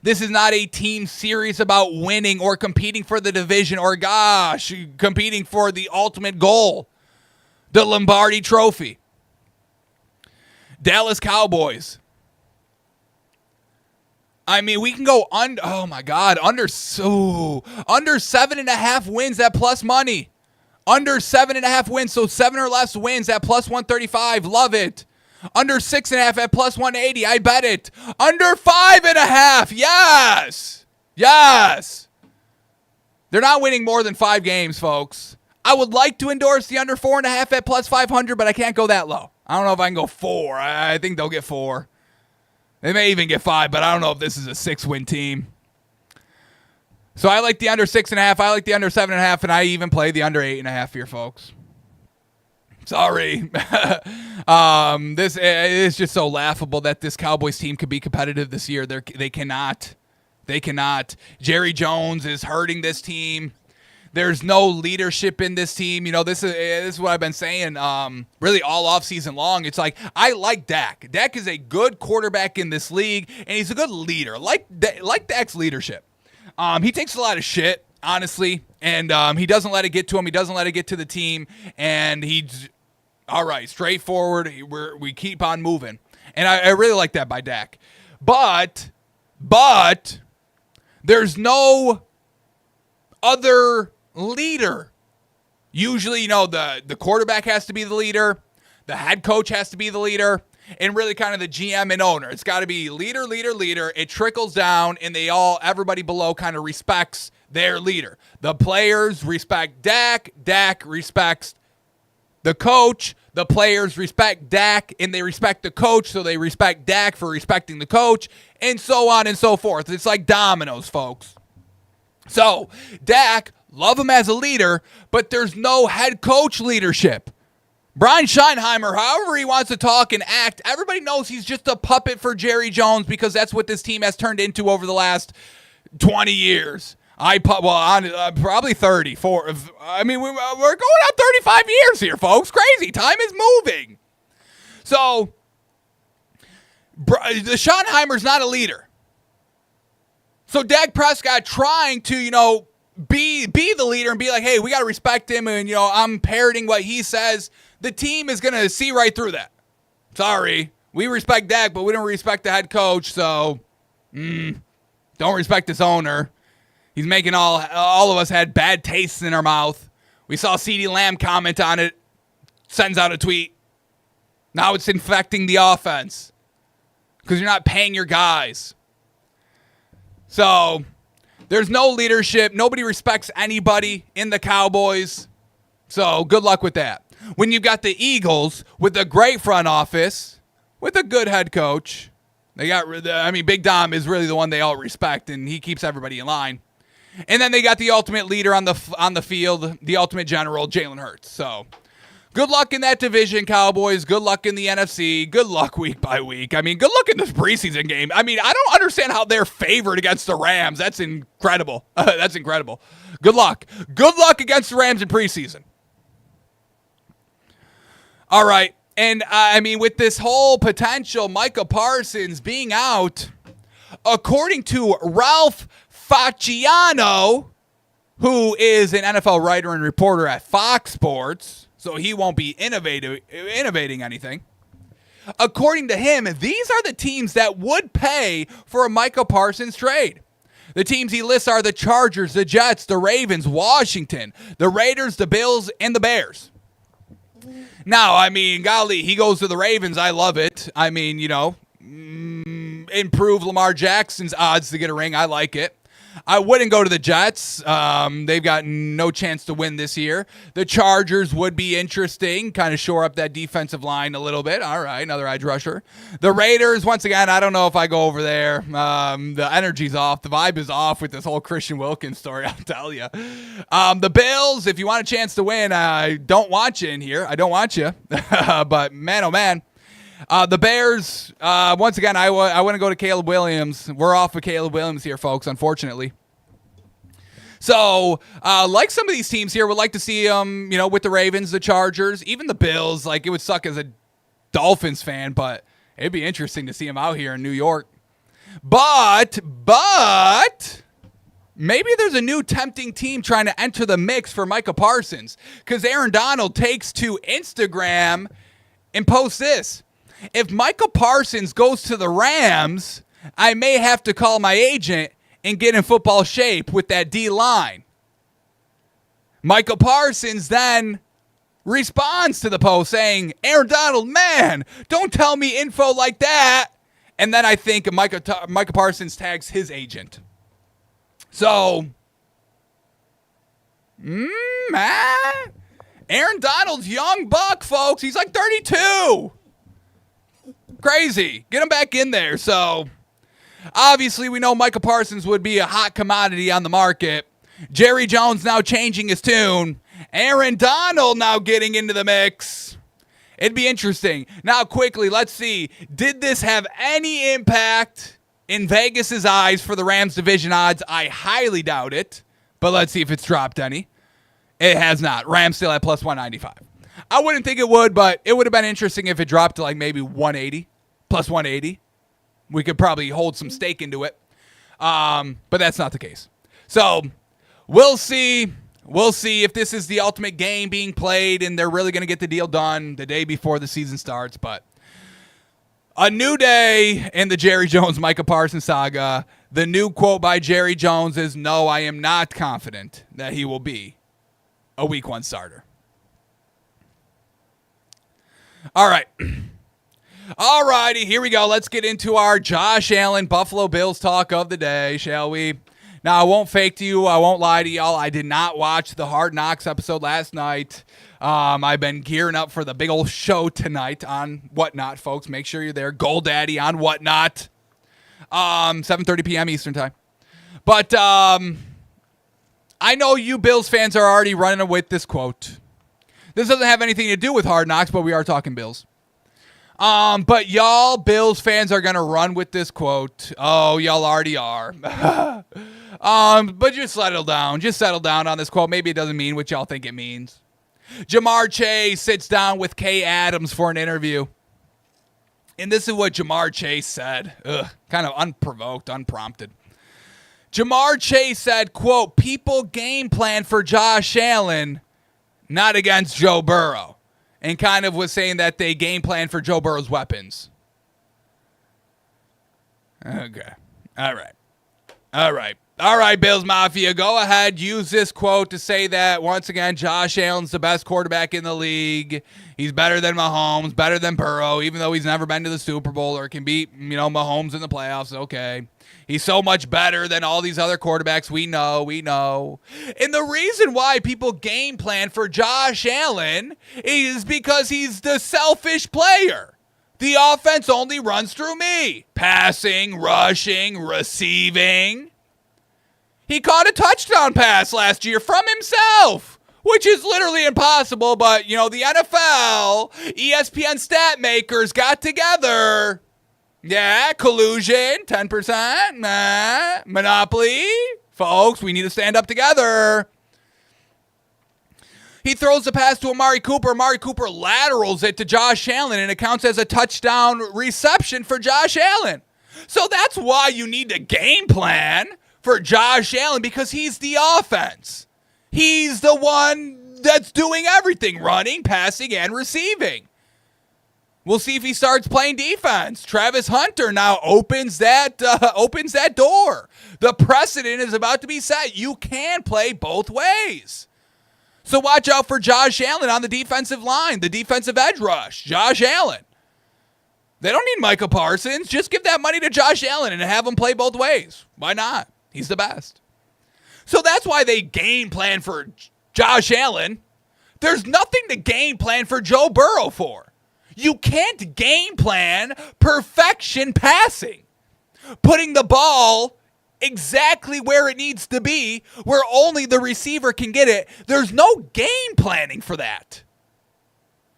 This is not a team serious about winning or competing for the division or, gosh, competing for the ultimate goal, the Lombardi Trophy. Dallas Cowboys. I mean, we can go under, oh my God, under 7.5 wins at plus money. Under 7.5 wins, so 7 or less wins at plus 135. Love it. Under 6.5 at plus 180. I bet it. Under 5.5. Yes. Yes. They're not winning more than 5 games, folks. I would like to endorse the under 4.5 at plus 500, but I can't go that low. I don't know if I can go 4. I think they'll get 4. They may even get 5, but I don't know if this is a 6-win team. So I like the under 6.5. I like the under 7.5, and I even play the under 8.5 here, folks. Sorry. This is just so laughable that this Cowboys team could be competitive this year. They cannot. They cannot. Jerry Jones is hurting this team. There's no leadership in this team. You know, this is what I've been saying really all offseason long. It's like, I like Dak. Dak is a good quarterback in this league, and he's a good leader. Like Dak's leadership. He takes a lot of shit, honestly, and he doesn't let it get to him. He doesn't let it get to the team, and he's all right, straightforward. We keep on moving, and I really like that by Dak. But there's no other leader. Usually, you know, the quarterback has to be the leader, the head coach has to be the leader, and really kind of the GM and owner. It's got to be leader. It trickles down, and everybody below kind of respects their leader. The players respect Dak. Dak respects the coach. The players respect Dak, and they respect the coach, so they respect Dak for respecting the coach, and so on and so forth. It's like dominoes, folks. So, Dak, love him as a leader, but there's no head coach leadership. Brian Schottenheimer, however he wants to talk and act, everybody knows he's just a puppet for Jerry Jones because that's what this team has turned into over the last 20 years. Probably 30. I mean, we're going on 35 years here, folks. Crazy. Time is moving. So, the Schottenheimer's not a leader. So, Dak Prescott trying to, you know, be the leader and be like, hey, we got to respect him, and, you know, I'm parroting what he says. The team is going to see right through that. Sorry. We respect Dak, but we don't respect the head coach, so don't respect his owner. He's making all of us had bad tastes in our mouth. We saw CeeDee Lamb comment on it, sends out a tweet. Now it's infecting the offense because you're not paying your guys. So there's no leadership. Nobody respects anybody in the Cowboys. So good luck with that. When you've got the Eagles with a great front office, with a good head coach, Big Dom is really the one they all respect, and he keeps everybody in line. And then they got the ultimate leader on the field, the ultimate general, Jalen Hurts. So good luck in that division, Cowboys. Good luck in the NFC. Good luck week by week. I mean, good luck in this preseason game. I mean, I don't understand how they're favored against the Rams. That's incredible. That's incredible. Good luck. Good luck against the Rams in preseason. All right. And I mean, with this whole potential Micah Parsons being out, according to Ralph Facciano, who is an NFL writer and reporter at Fox Sports, so he won't be innovating anything. According to him, these are the teams that would pay for a Micah Parsons trade. The teams he lists are the Chargers, the Jets, the Ravens, Washington, the Raiders, the Bills, and the Bears. Now, I mean, golly, he goes to the Ravens. I love it. I mean, improve Lamar Jackson's odds to get a ring. I like it. I wouldn't go to the Jets. They've got no chance to win this year. The Chargers would be interesting, kind of shore up that defensive line a little bit. All right, another edge rusher. The Raiders, once again, I don't know if I go over there. The energy's off. The vibe is off with this whole Christian Wilkins story, I'll tell you. The Bills, if you want a chance to win, I don't want you in here. I don't want you. But, man, oh, man. The Bears, once again, I want to go to Caleb Williams. We're off of Caleb Williams here, folks, unfortunately. So, like some of these teams here, would like to see them, with the Ravens, the Chargers, even the Bills. Like, it would suck as a Dolphins fan, but it'd be interesting to see them out here in New York. But, maybe there's a new tempting team trying to enter the mix for Micah Parsons, because Aaron Donald takes to Instagram and posts this. If Micah Parsons goes to the Rams, I may have to call my agent and get in football shape with that D-line. Micah Parsons then responds to the post saying, Aaron Donald, man, don't tell me info like that. And then I think Micah Parsons tags his agent. So, Aaron Donald's young buck, folks. He's like 32. Crazy. Get him back in there. So, obviously, we know Micah Parsons would be a hot commodity on the market. Jerry Jones now changing his tune. Aaron Donald now getting into the mix. It'd be interesting. Now, quickly, let's see. Did this have any impact in Vegas's eyes for the Rams division odds? I highly doubt it. But let's see if it's dropped any. It has not. Rams still at plus 195. I wouldn't think it would, but it would have been interesting if it dropped to like maybe 180, plus 180. We could probably hold some stake into it. But that's not the case. So we'll see. We'll see if this is the ultimate game being played and they're really going to get the deal done the day before the season starts. But a new day in the Jerry Jones-Micah Parsons saga. The new quote by Jerry Jones is, no, I am not confident that he will be a week 1 starter. All right. All righty, here we go. Let's get into our Josh Allen Buffalo Bills talk of the day, shall we? Now, I won't fake to you. I won't lie to y'all. I did not watch the Hard Knocks episode last night. I've been gearing up for the big old show tonight on Whatnot, folks. Make sure you're there. Gold Daddy on Whatnot. 7:30 p.m. Eastern time. But I know you Bills fans are already running with this quote. This doesn't have anything to do with Hard Knocks, but we are talking Bills. But y'all Bills fans are going to run with this quote. Oh, y'all already are. But just settle down. Just settle down on this quote. Maybe it doesn't mean what y'all think it means. Jamar Chase sits down with Kay Adams for an interview. And this is what Jamar Chase said. Kind of unprovoked, unprompted. Jamar Chase said, quote, people game plan for Josh Allen, not against Joe Burrow. And kind of was saying that they game plan for Joe Burrow's weapons. Okay. All right, Bills Mafia. Go ahead. Use this quote to say that, once again, Josh Allen's the best quarterback in the league. He's better than Mahomes, better than Burrow, even though he's never been to the Super Bowl or can beat, Mahomes in the playoffs. Okay. He's so much better than all these other quarterbacks. We know. And the reason why people game plan for Josh Allen is because he's the selfish player. The offense only runs through me. Passing, rushing, receiving. He caught a touchdown pass last year from himself, which is literally impossible. But, the NFL, ESPN stat makers got together. Yeah, collusion, 10%, monopoly. Folks, we need to stand up together. He throws the pass to Amari Cooper. Amari Cooper laterals it to Josh Allen, and it counts as a touchdown reception for Josh Allen. So that's why you need a game plan for Josh Allen, because he's the offense. He's the one that's doing everything, running, passing, and receiving. We'll see if he starts playing defense. Travis Hunter now opens that door. The precedent is about to be set. You can play both ways. So watch out for Josh Allen on the defensive line, the defensive edge rush. Josh Allen. They don't need Micah Parsons. Just give that money to Josh Allen and have him play both ways. Why not? He's the best. So that's why they game plan for Josh Allen. There's nothing to game plan for Joe Burrow for. You can't game plan perfection passing. Putting the ball exactly where it needs to be, where only the receiver can get it. There's no game planning for that.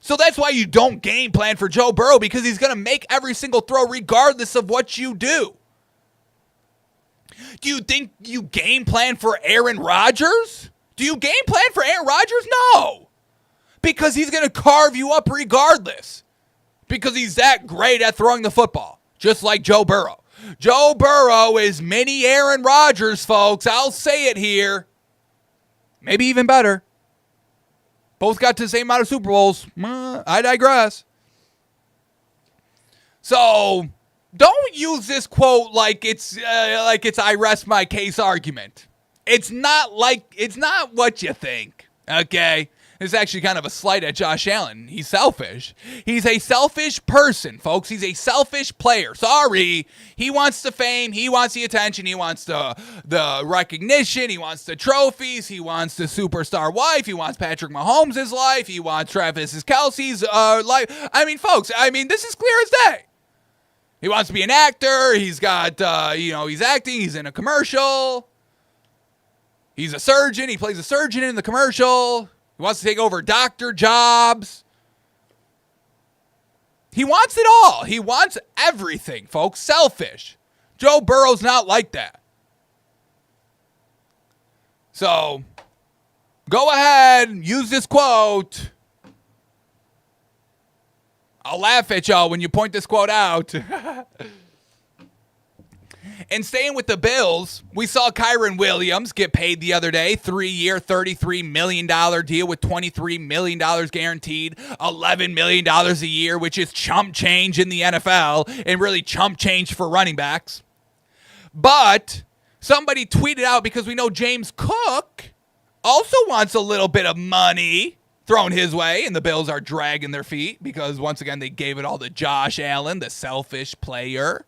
So that's why you don't game plan for Joe Burrow, because he's going to make every single throw regardless of what you do. Do you think you game plan for Aaron Rodgers? Do you game plan for Aaron Rodgers? No. Because he's going to carve you up regardless. Because he's that great at throwing the football. Just like Joe Burrow. Joe Burrow is mini Aaron Rodgers, folks. I'll say it here. Maybe even better. Both got to the same amount of Super Bowls. I digress. So, don't use this quote like it's I rest my case argument. It's not what you think. Okay? It's actually kind of a slight at Josh Allen. He's selfish. He's a selfish person, folks. He's a selfish player. Sorry. He wants the fame. He wants the attention. He wants the recognition. He wants the trophies. He wants the superstar wife. He wants Patrick Mahomes' life. He wants Travis Kelce's life. I mean, folks, this is clear as day. He wants to be an actor. He's got, he's acting. He's in a commercial. He's a surgeon. He plays a surgeon in the commercial. He wants to take over doctor jobs. He wants it all. He wants everything, folks. Selfish. Joe Burrow's not like that. So, go ahead, use this quote. I'll laugh at y'all when you point this quote out. And staying with the Bills, we saw Kyron Williams get paid the other day. 3-year, $33 million deal with $23 million guaranteed. $11 million a year, which is chump change in the NFL and really chump change for running backs. But somebody tweeted out, because we know James Cook also wants a little bit of money thrown his way, and the Bills are dragging their feet because, once again, they gave it all to Josh Allen, the selfish player.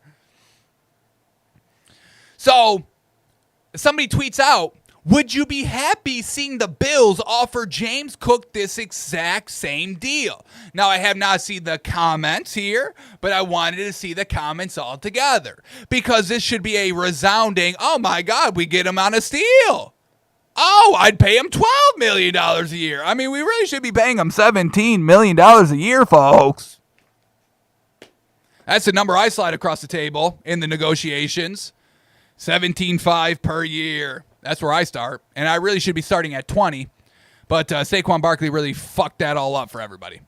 So, somebody tweets out, would you be happy seeing the Bills offer James Cook this exact same deal? Now, I have not seen the comments here, but I wanted to see the comments all together, because this should be a resounding, oh my God, we get him on a steal. Oh, I'd pay him $12 million a year. We really should be paying him $17 million a year, folks. That's the number I slide across the table in the negotiations. $17.5 per year. That's where I start. And I really should be starting at 20. But Saquon Barkley really fucked that all up for everybody.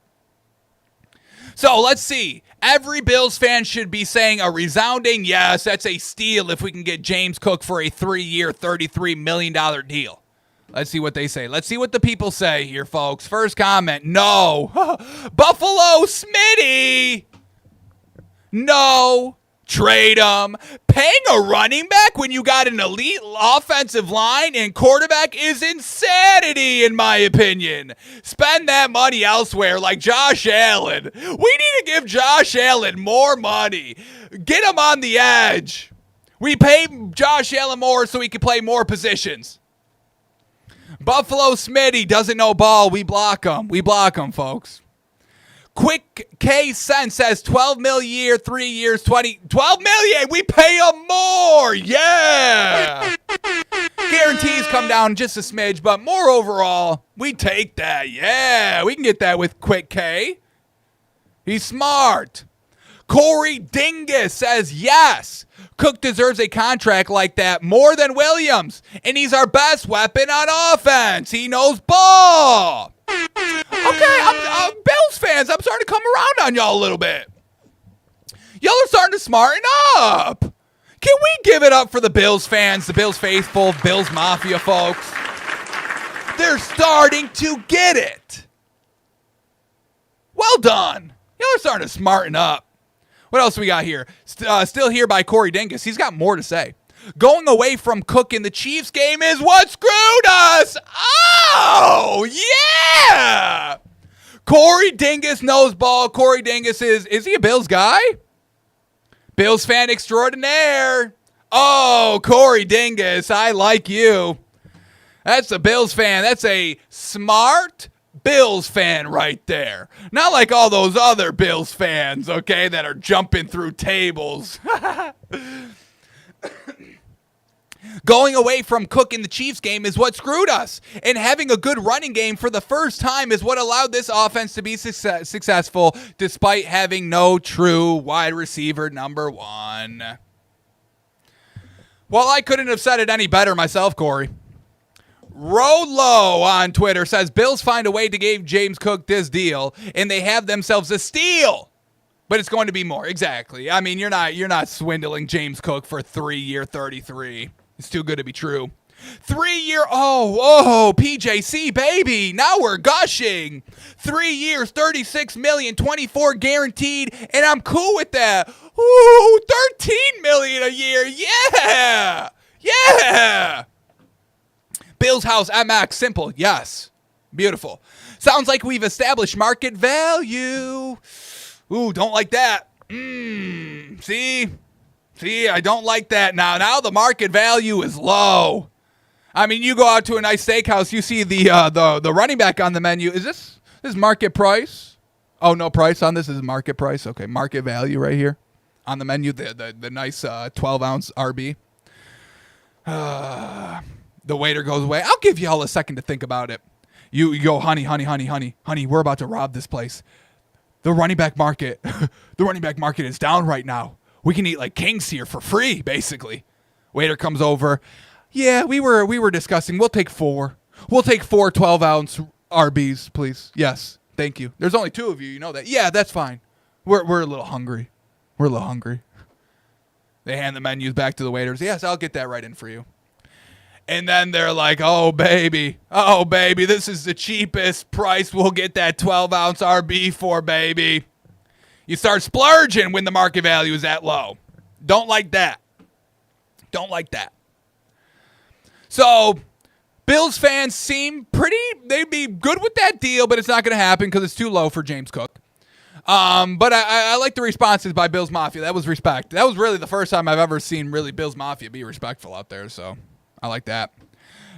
So let's see. Every Bills fan should be saying a resounding yes, that's a steal if we can get James Cook for a 3-year, $33 million deal. Let's see what they say. Let's see what the people say here, folks. First comment, no. Buffalo Smitty. No. Trade him. Paying a running back when you got an elite offensive line and quarterback is insanity, in my opinion. Spend that money elsewhere, like Josh Allen. We need to give Josh Allen more money. Get him on the edge. We pay Josh Allen more so he can play more positions. Buffalo Smitty doesn't know ball. We block him. We block him, folks. Quick K Sen says $12 million a year, 3 years, $12 million. We pay him more. Yeah. Guarantees come down just a smidge, but more overall, we take that. Yeah, we can get that with Quick K. He's smart. Corey Dingus says, yes, Cook deserves a contract like that more than Williams, and he's our best weapon on offense. He knows ball. Okay, I'm Bills fans, I'm starting to come around on y'all a little bit. Y'all are starting to smarten up. Can we give it up for the Bills fans, the Bills faithful, Bills Mafia folks? They're starting to get it. Well done. Y'all are starting to smarten up. What else we got here? Still here by Corey Dingus. He's got more to say. Going away from Cook in the Chiefs game is what screwed us. Oh, yeah. Corey Dingus knows ball. Corey Dingus is he a Bills guy? Bills fan extraordinaire. Oh, Corey Dingus, I like you. That's a Bills fan. That's a smart Bills fan right there. Not like all those other Bills fans, okay, that are jumping through tables. Going away from Cook in the Chiefs game is what screwed us. And having a good running game for the first time is what allowed this offense to be successful despite having no true wide receiver number one. Well, I couldn't have said it any better myself, Corey. Rolo on Twitter says, Bills find a way to give James Cook this deal, and they have themselves a steal. But it's going to be more. Exactly. I mean, you're not swindling James Cook for 3-year 33. It's too good to be true. 3-year, PJC, baby. Now we're gushing. 3 years, $36 million, 24 guaranteed, and I'm cool with that. Ooh, $13 million a year. Yeah. Yeah. Bill's House MX, simple. Yes. Beautiful. Sounds like we've established market value. Ooh, don't like that. See, I don't like that now. Now the market value is low. I mean, you go out to a nice steakhouse, you see the running back on the menu. Is this market price? Oh, no price on this. Is market price. Okay, market value right here on the menu. The nice 12-ounce RB. The waiter goes away. I'll give y'all a second to think about it. You go, honey, we're about to rob this place. The running back market is down right now. We can eat like kings here for free, basically. Waiter comes over. Yeah, we were discussing. We'll take 4. We'll take 4 12-ounce RBs, please. Yes, thank you. There's only 2 of you, you know that. Yeah, that's fine. We're a little hungry. They hand the menus back to the waiters. Yes, I'll get that right in for you. And then they're like, oh, baby, this is the cheapest price we'll get that 12-ounce RB for, baby. You start splurging when the market value is that low. Don't like that. So, Bills fans seem they'd be good with that deal, but it's not going to happen because it's too low for James Cook. But I like the responses by Bills Mafia. That was respect. That was really the first time I've ever seen really Bills Mafia be respectful out there, so I like that.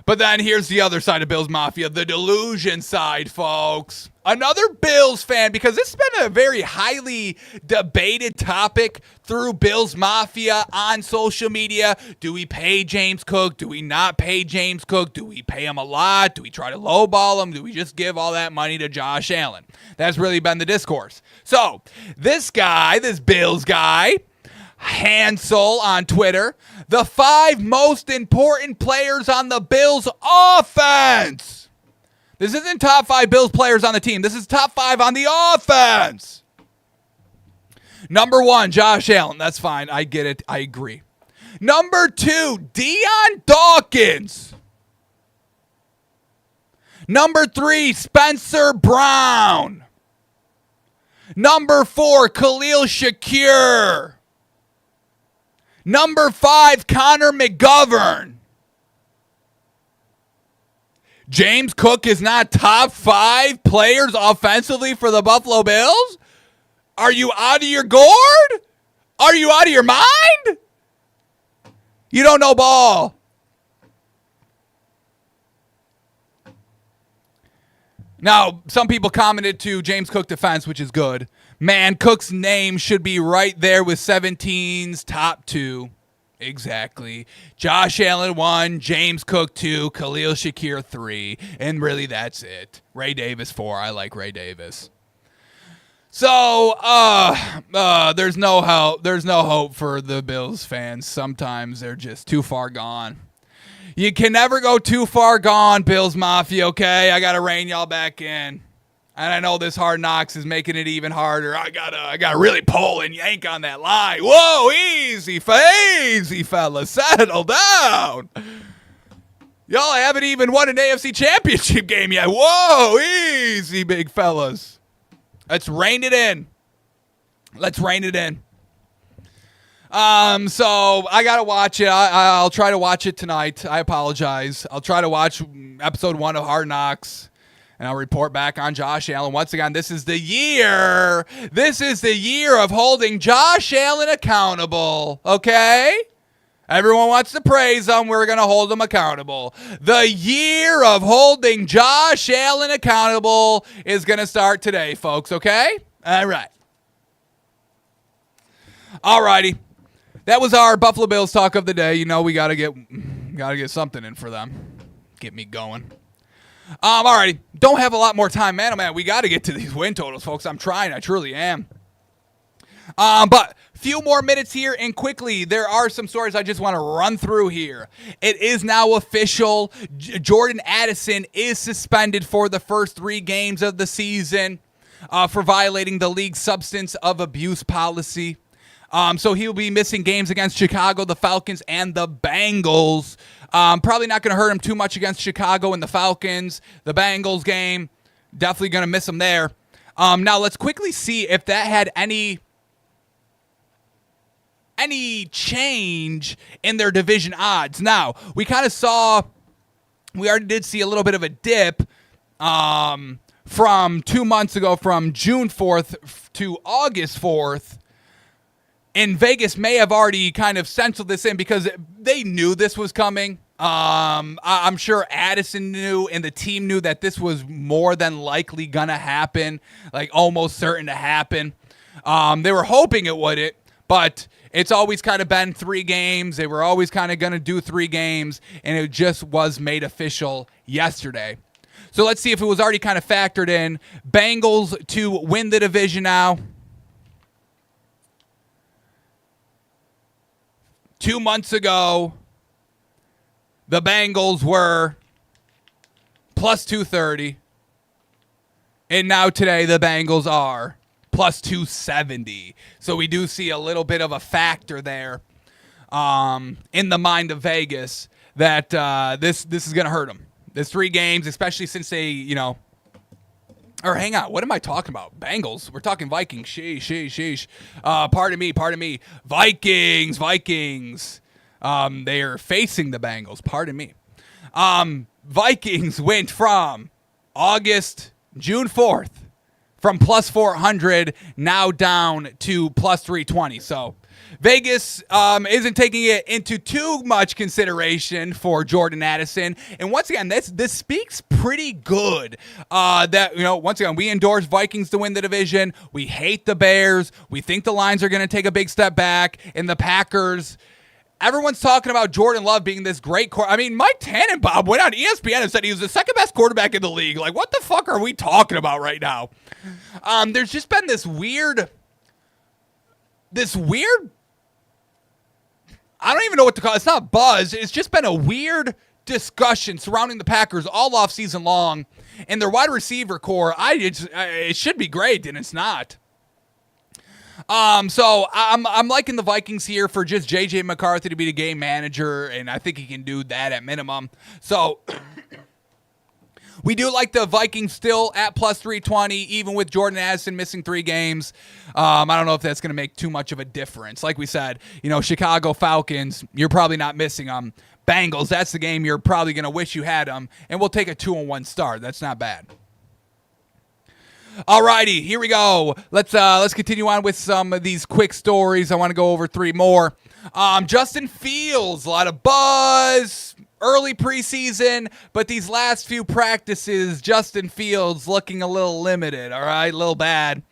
But then here's the other side of Bills Mafia, the delusion side, folks. Another Bills fan, because this has been a very highly debated topic through Bills Mafia on social media. Do we pay James Cook? Do we not pay James Cook? Do we pay him a lot? Do we try to lowball him? Do we just give all that money to Josh Allen? That's really been the discourse. So this Bills guy, Hansel on Twitter, the 5 most important players on the Bills offense. This isn't top 5 Bills players on the team. This is top 5 on the offense. Number 1, Josh Allen. That's fine. I get it. I agree. Number 2, Deion Dawkins. Number 3, Spencer Brown. Number 4, Khalil Shakir. Number 5, Connor McGovern. James Cook is not top 5 players offensively for the Buffalo Bills? Are you out of your gourd? Are you out of your mind? You don't know ball. Now, some people commented to James Cook defense, which is good. Man, Cook's name should be right there with 17's top 2. Exactly. Josh Allen 1, James Cook 2, Khalil Shakir 3, and really that's it. Ray Davis 4. I like Ray Davis. So, there's no hope. There's no hope for the Bills fans. Sometimes they're just too far gone. You can never go too far gone, Bills Mafia, okay? I got to rein y'all back in. And I know this Hard Knocks is making it even harder. I gotta really pull and yank on that line. Whoa, easy, fella. Settle down. Y'all haven't even won an AFC championship game yet. Whoa, easy, big fellas. Let's rein it in. So I gotta watch it. I'll try to watch it tonight. I apologize. I'll try to watch episode 1 of Hard Knocks, and I'll report back on Josh Allen. Once again, this is the year. This is the year of holding Josh Allen accountable. Okay? Everyone wants to praise him. We're gonna hold him accountable. The year of holding Josh Allen accountable is gonna start today, folks. Okay? All right. Alrighty. That was our Buffalo Bills talk of the day. You know we gotta get something in for them. Get me going. Alrighty. Don't have a lot more time, man. Oh man, we gotta get to these win totals, folks. I'm trying. I truly am. But few more minutes here, and quickly, there are some stories I just want to run through here. It is now official. Jordan Addison is suspended for the first 3 games of the season for violating the league's substance of abuse policy. So he'll be missing games against Chicago, the Falcons, and the Bengals. Probably not going to hurt him too much against Chicago and the Falcons. The Bengals game, definitely going to miss him there. Now, let's quickly see if that had any change in their division odds. Now, we already did see a little bit of a dip from 2 months ago, from June 4th to August 4th. And Vegas may have already kind of stenciled this in because they knew this was coming. I'm sure Addison knew and the team knew that this was more than likely going to happen, like almost certain to happen. They were hoping it wouldn't, but it's always kind of been 3 games. They were always kind of going to do 3 games, and it just was made official yesterday. So let's see if it was already kind of factored in. Bengals to win the division now. 2 months ago, the Bengals were plus 230. And now today, the Bengals are plus 270. So we do see a little bit of a factor there in the mind of Vegas that this is going to hurt them. There's 3 games, especially since they, or hang on, what am I talking about? Bengals. We're talking Vikings. Sheesh. Pardon me. Vikings. They are facing the Bengals. Pardon me. Vikings went from June 4th, from plus 400, now down to plus 320. So Vegas isn't taking it into too much consideration for Jordan Addison. And once again, this speaks pretty good that, once again, we endorse Vikings to win the division. We hate the Bears. We think the Lions are going to take a big step back. And the Packers, everyone's talking about Jordan Love being this great quarterback. I mean, Mike Tannenbaum went on ESPN and said he was the second best quarterback in the league. Like, what the fuck are we talking about right now? There's just been this weird, I don't even know what to call it. It's not buzz. It's just been a weird discussion surrounding the Packers all off season long, and their wide receiver core. It should be great, and it's not. So I'm liking the Vikings here for just J.J. McCarthy to be the game manager, and I think he can do that at minimum. So we do like the Vikings still at plus 320, even with Jordan Addison missing 3 games. I don't know if that's going to make too much of a difference. Like we said, Chicago Falcons, you're probably not missing them. Bengals, that's the game you're probably going to wish you had them, and we'll take a 2-1 start. That's not bad. Alrighty, here we go. Let's continue on with some of these quick stories. I want to go over 3 more. Justin Fields, a lot of buzz early preseason, but these last few practices, Justin Fields looking a little limited, all right, a little bad.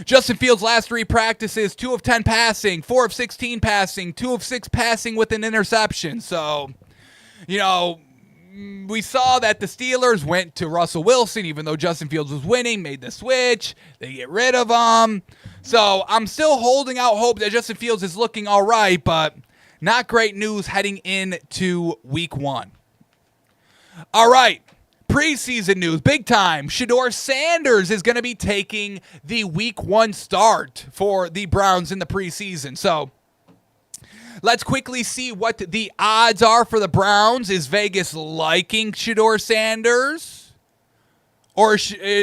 Justin Fields' last 3 practices, 2 of 10 passing, 4 of 16 passing, 2 of 6 passing with an interception. So, we saw that the Steelers went to Russell Wilson, even though Justin Fields was winning, made the switch. They get rid of him. So I'm still holding out hope that Justin Fields is looking all right, but not great news heading into week 1. All right, preseason news, big time. Shedeur Sanders is going to be taking the week 1 start for the Browns in the preseason. So let's quickly see what the odds are for the Browns. Is Vegas liking Shedeur Sanders? Or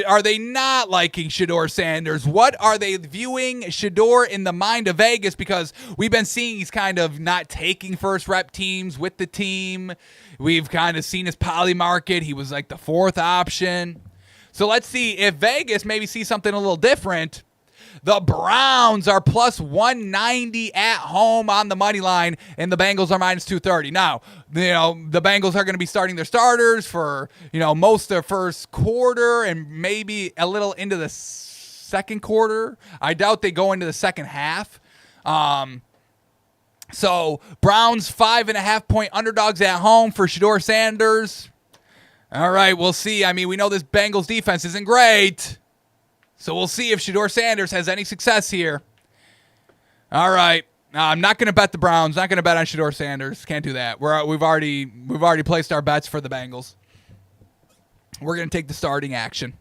are they not liking Shedeur Sanders? What are they viewing Shedeur in the mind of Vegas? Because we've been seeing he's kind of not taking first rep teams with the team. We've kind of seen his poly market. He was like the 4th option. So let's see if Vegas maybe sees something a little different. The Browns are plus 190 at home on the money line, and the Bengals are minus 230. Now, the Bengals are going to be starting their starters for, most of their first quarter and maybe a little into the second quarter. I doubt they go into the second half. So Browns 5.5-point underdogs at home for Shedeur Sanders. All right, we'll see. I mean, we know this Bengals defense isn't great. So we'll see if Shedeur Sanders has any success here. All right. I'm not going to bet the Browns. Not going to bet on Shedeur Sanders. Can't do that. We've already placed our bets for the Bengals. We're going to take the starting action.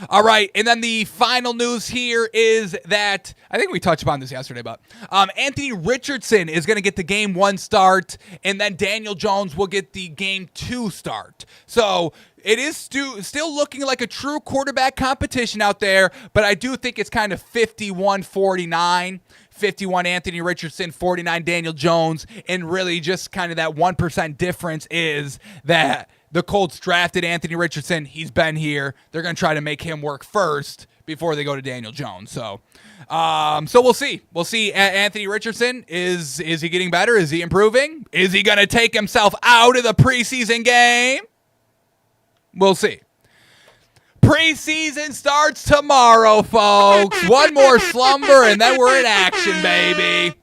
All right, and then the final news here is that, I think we touched upon this yesterday, but Anthony Richardson is going to get the game 1 start, and then Daniel Jones will get the game 2 start. So it is still looking like a true quarterback competition out there, but I do think it's kind of 51-49. 51 Anthony Richardson, 49 Daniel Jones, and really just kind of that 1% difference is that the Colts drafted Anthony Richardson. He's been here. They're going to try to make him work first before they go to Daniel Jones. So we'll see. We'll see. Anthony Richardson, is he getting better? Is he improving? Is he going to take himself out of the preseason game? We'll see. Preseason starts tomorrow, folks. One more slumber, and then we're in action, baby.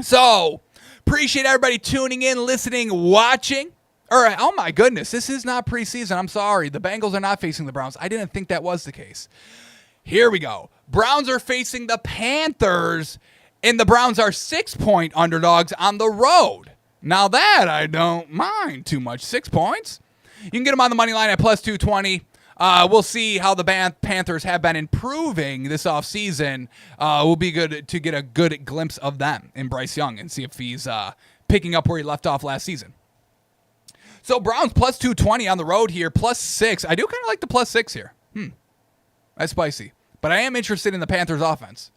So, appreciate everybody tuning in, listening, watching. All right, oh my goodness, this is not preseason. I'm sorry. The Bengals are not facing the Browns. I didn't think that was the case. Here we go. Browns are facing the Panthers, and the Browns are 6-point underdogs on the road. Now that I don't mind too much. 6 points. You can get them on the money line at plus 220. We'll see how the Panthers have been improving this offseason. Will be good to get a good glimpse of them in Bryce Young and see if he's picking up where he left off last season. So Browns plus 220 on the road here, plus 6. I do kind of like the plus 6 here. That's spicy. But I am interested in the Panthers offense.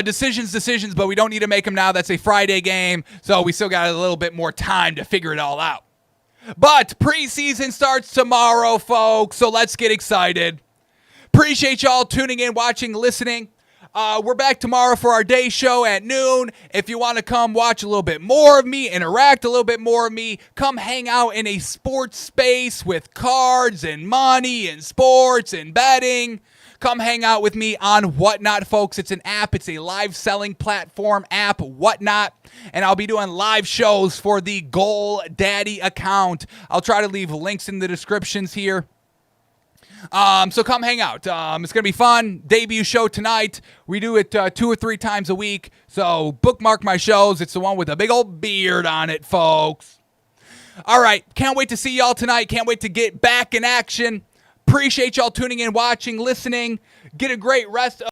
Decisions, but we don't need to make them now. That's a Friday game, so we still got a little bit more time to figure it all out. But preseason starts tomorrow, folks, so let's get excited. Appreciate y'all tuning in, watching, listening. We're back tomorrow for our day show at noon. If you want to come watch a little bit more of me, interact a little bit more of me, come hang out in a sports space with cards and money and sports and betting. Come hang out with me on Whatnot, folks. It's an app. It's a live selling platform app, Whatnot. And I'll be doing live shows for the Goal Daddy account. I'll try to leave links in the descriptions here. So come hang out. It's going to be fun. Debut show tonight. We do it 2 or 3 times a week. So bookmark my shows. It's the one with a big old beard on it, folks. All right. Can't wait to see y'all tonight. Can't wait to get back in action. Appreciate y'all tuning in, watching, listening. Get a great rest of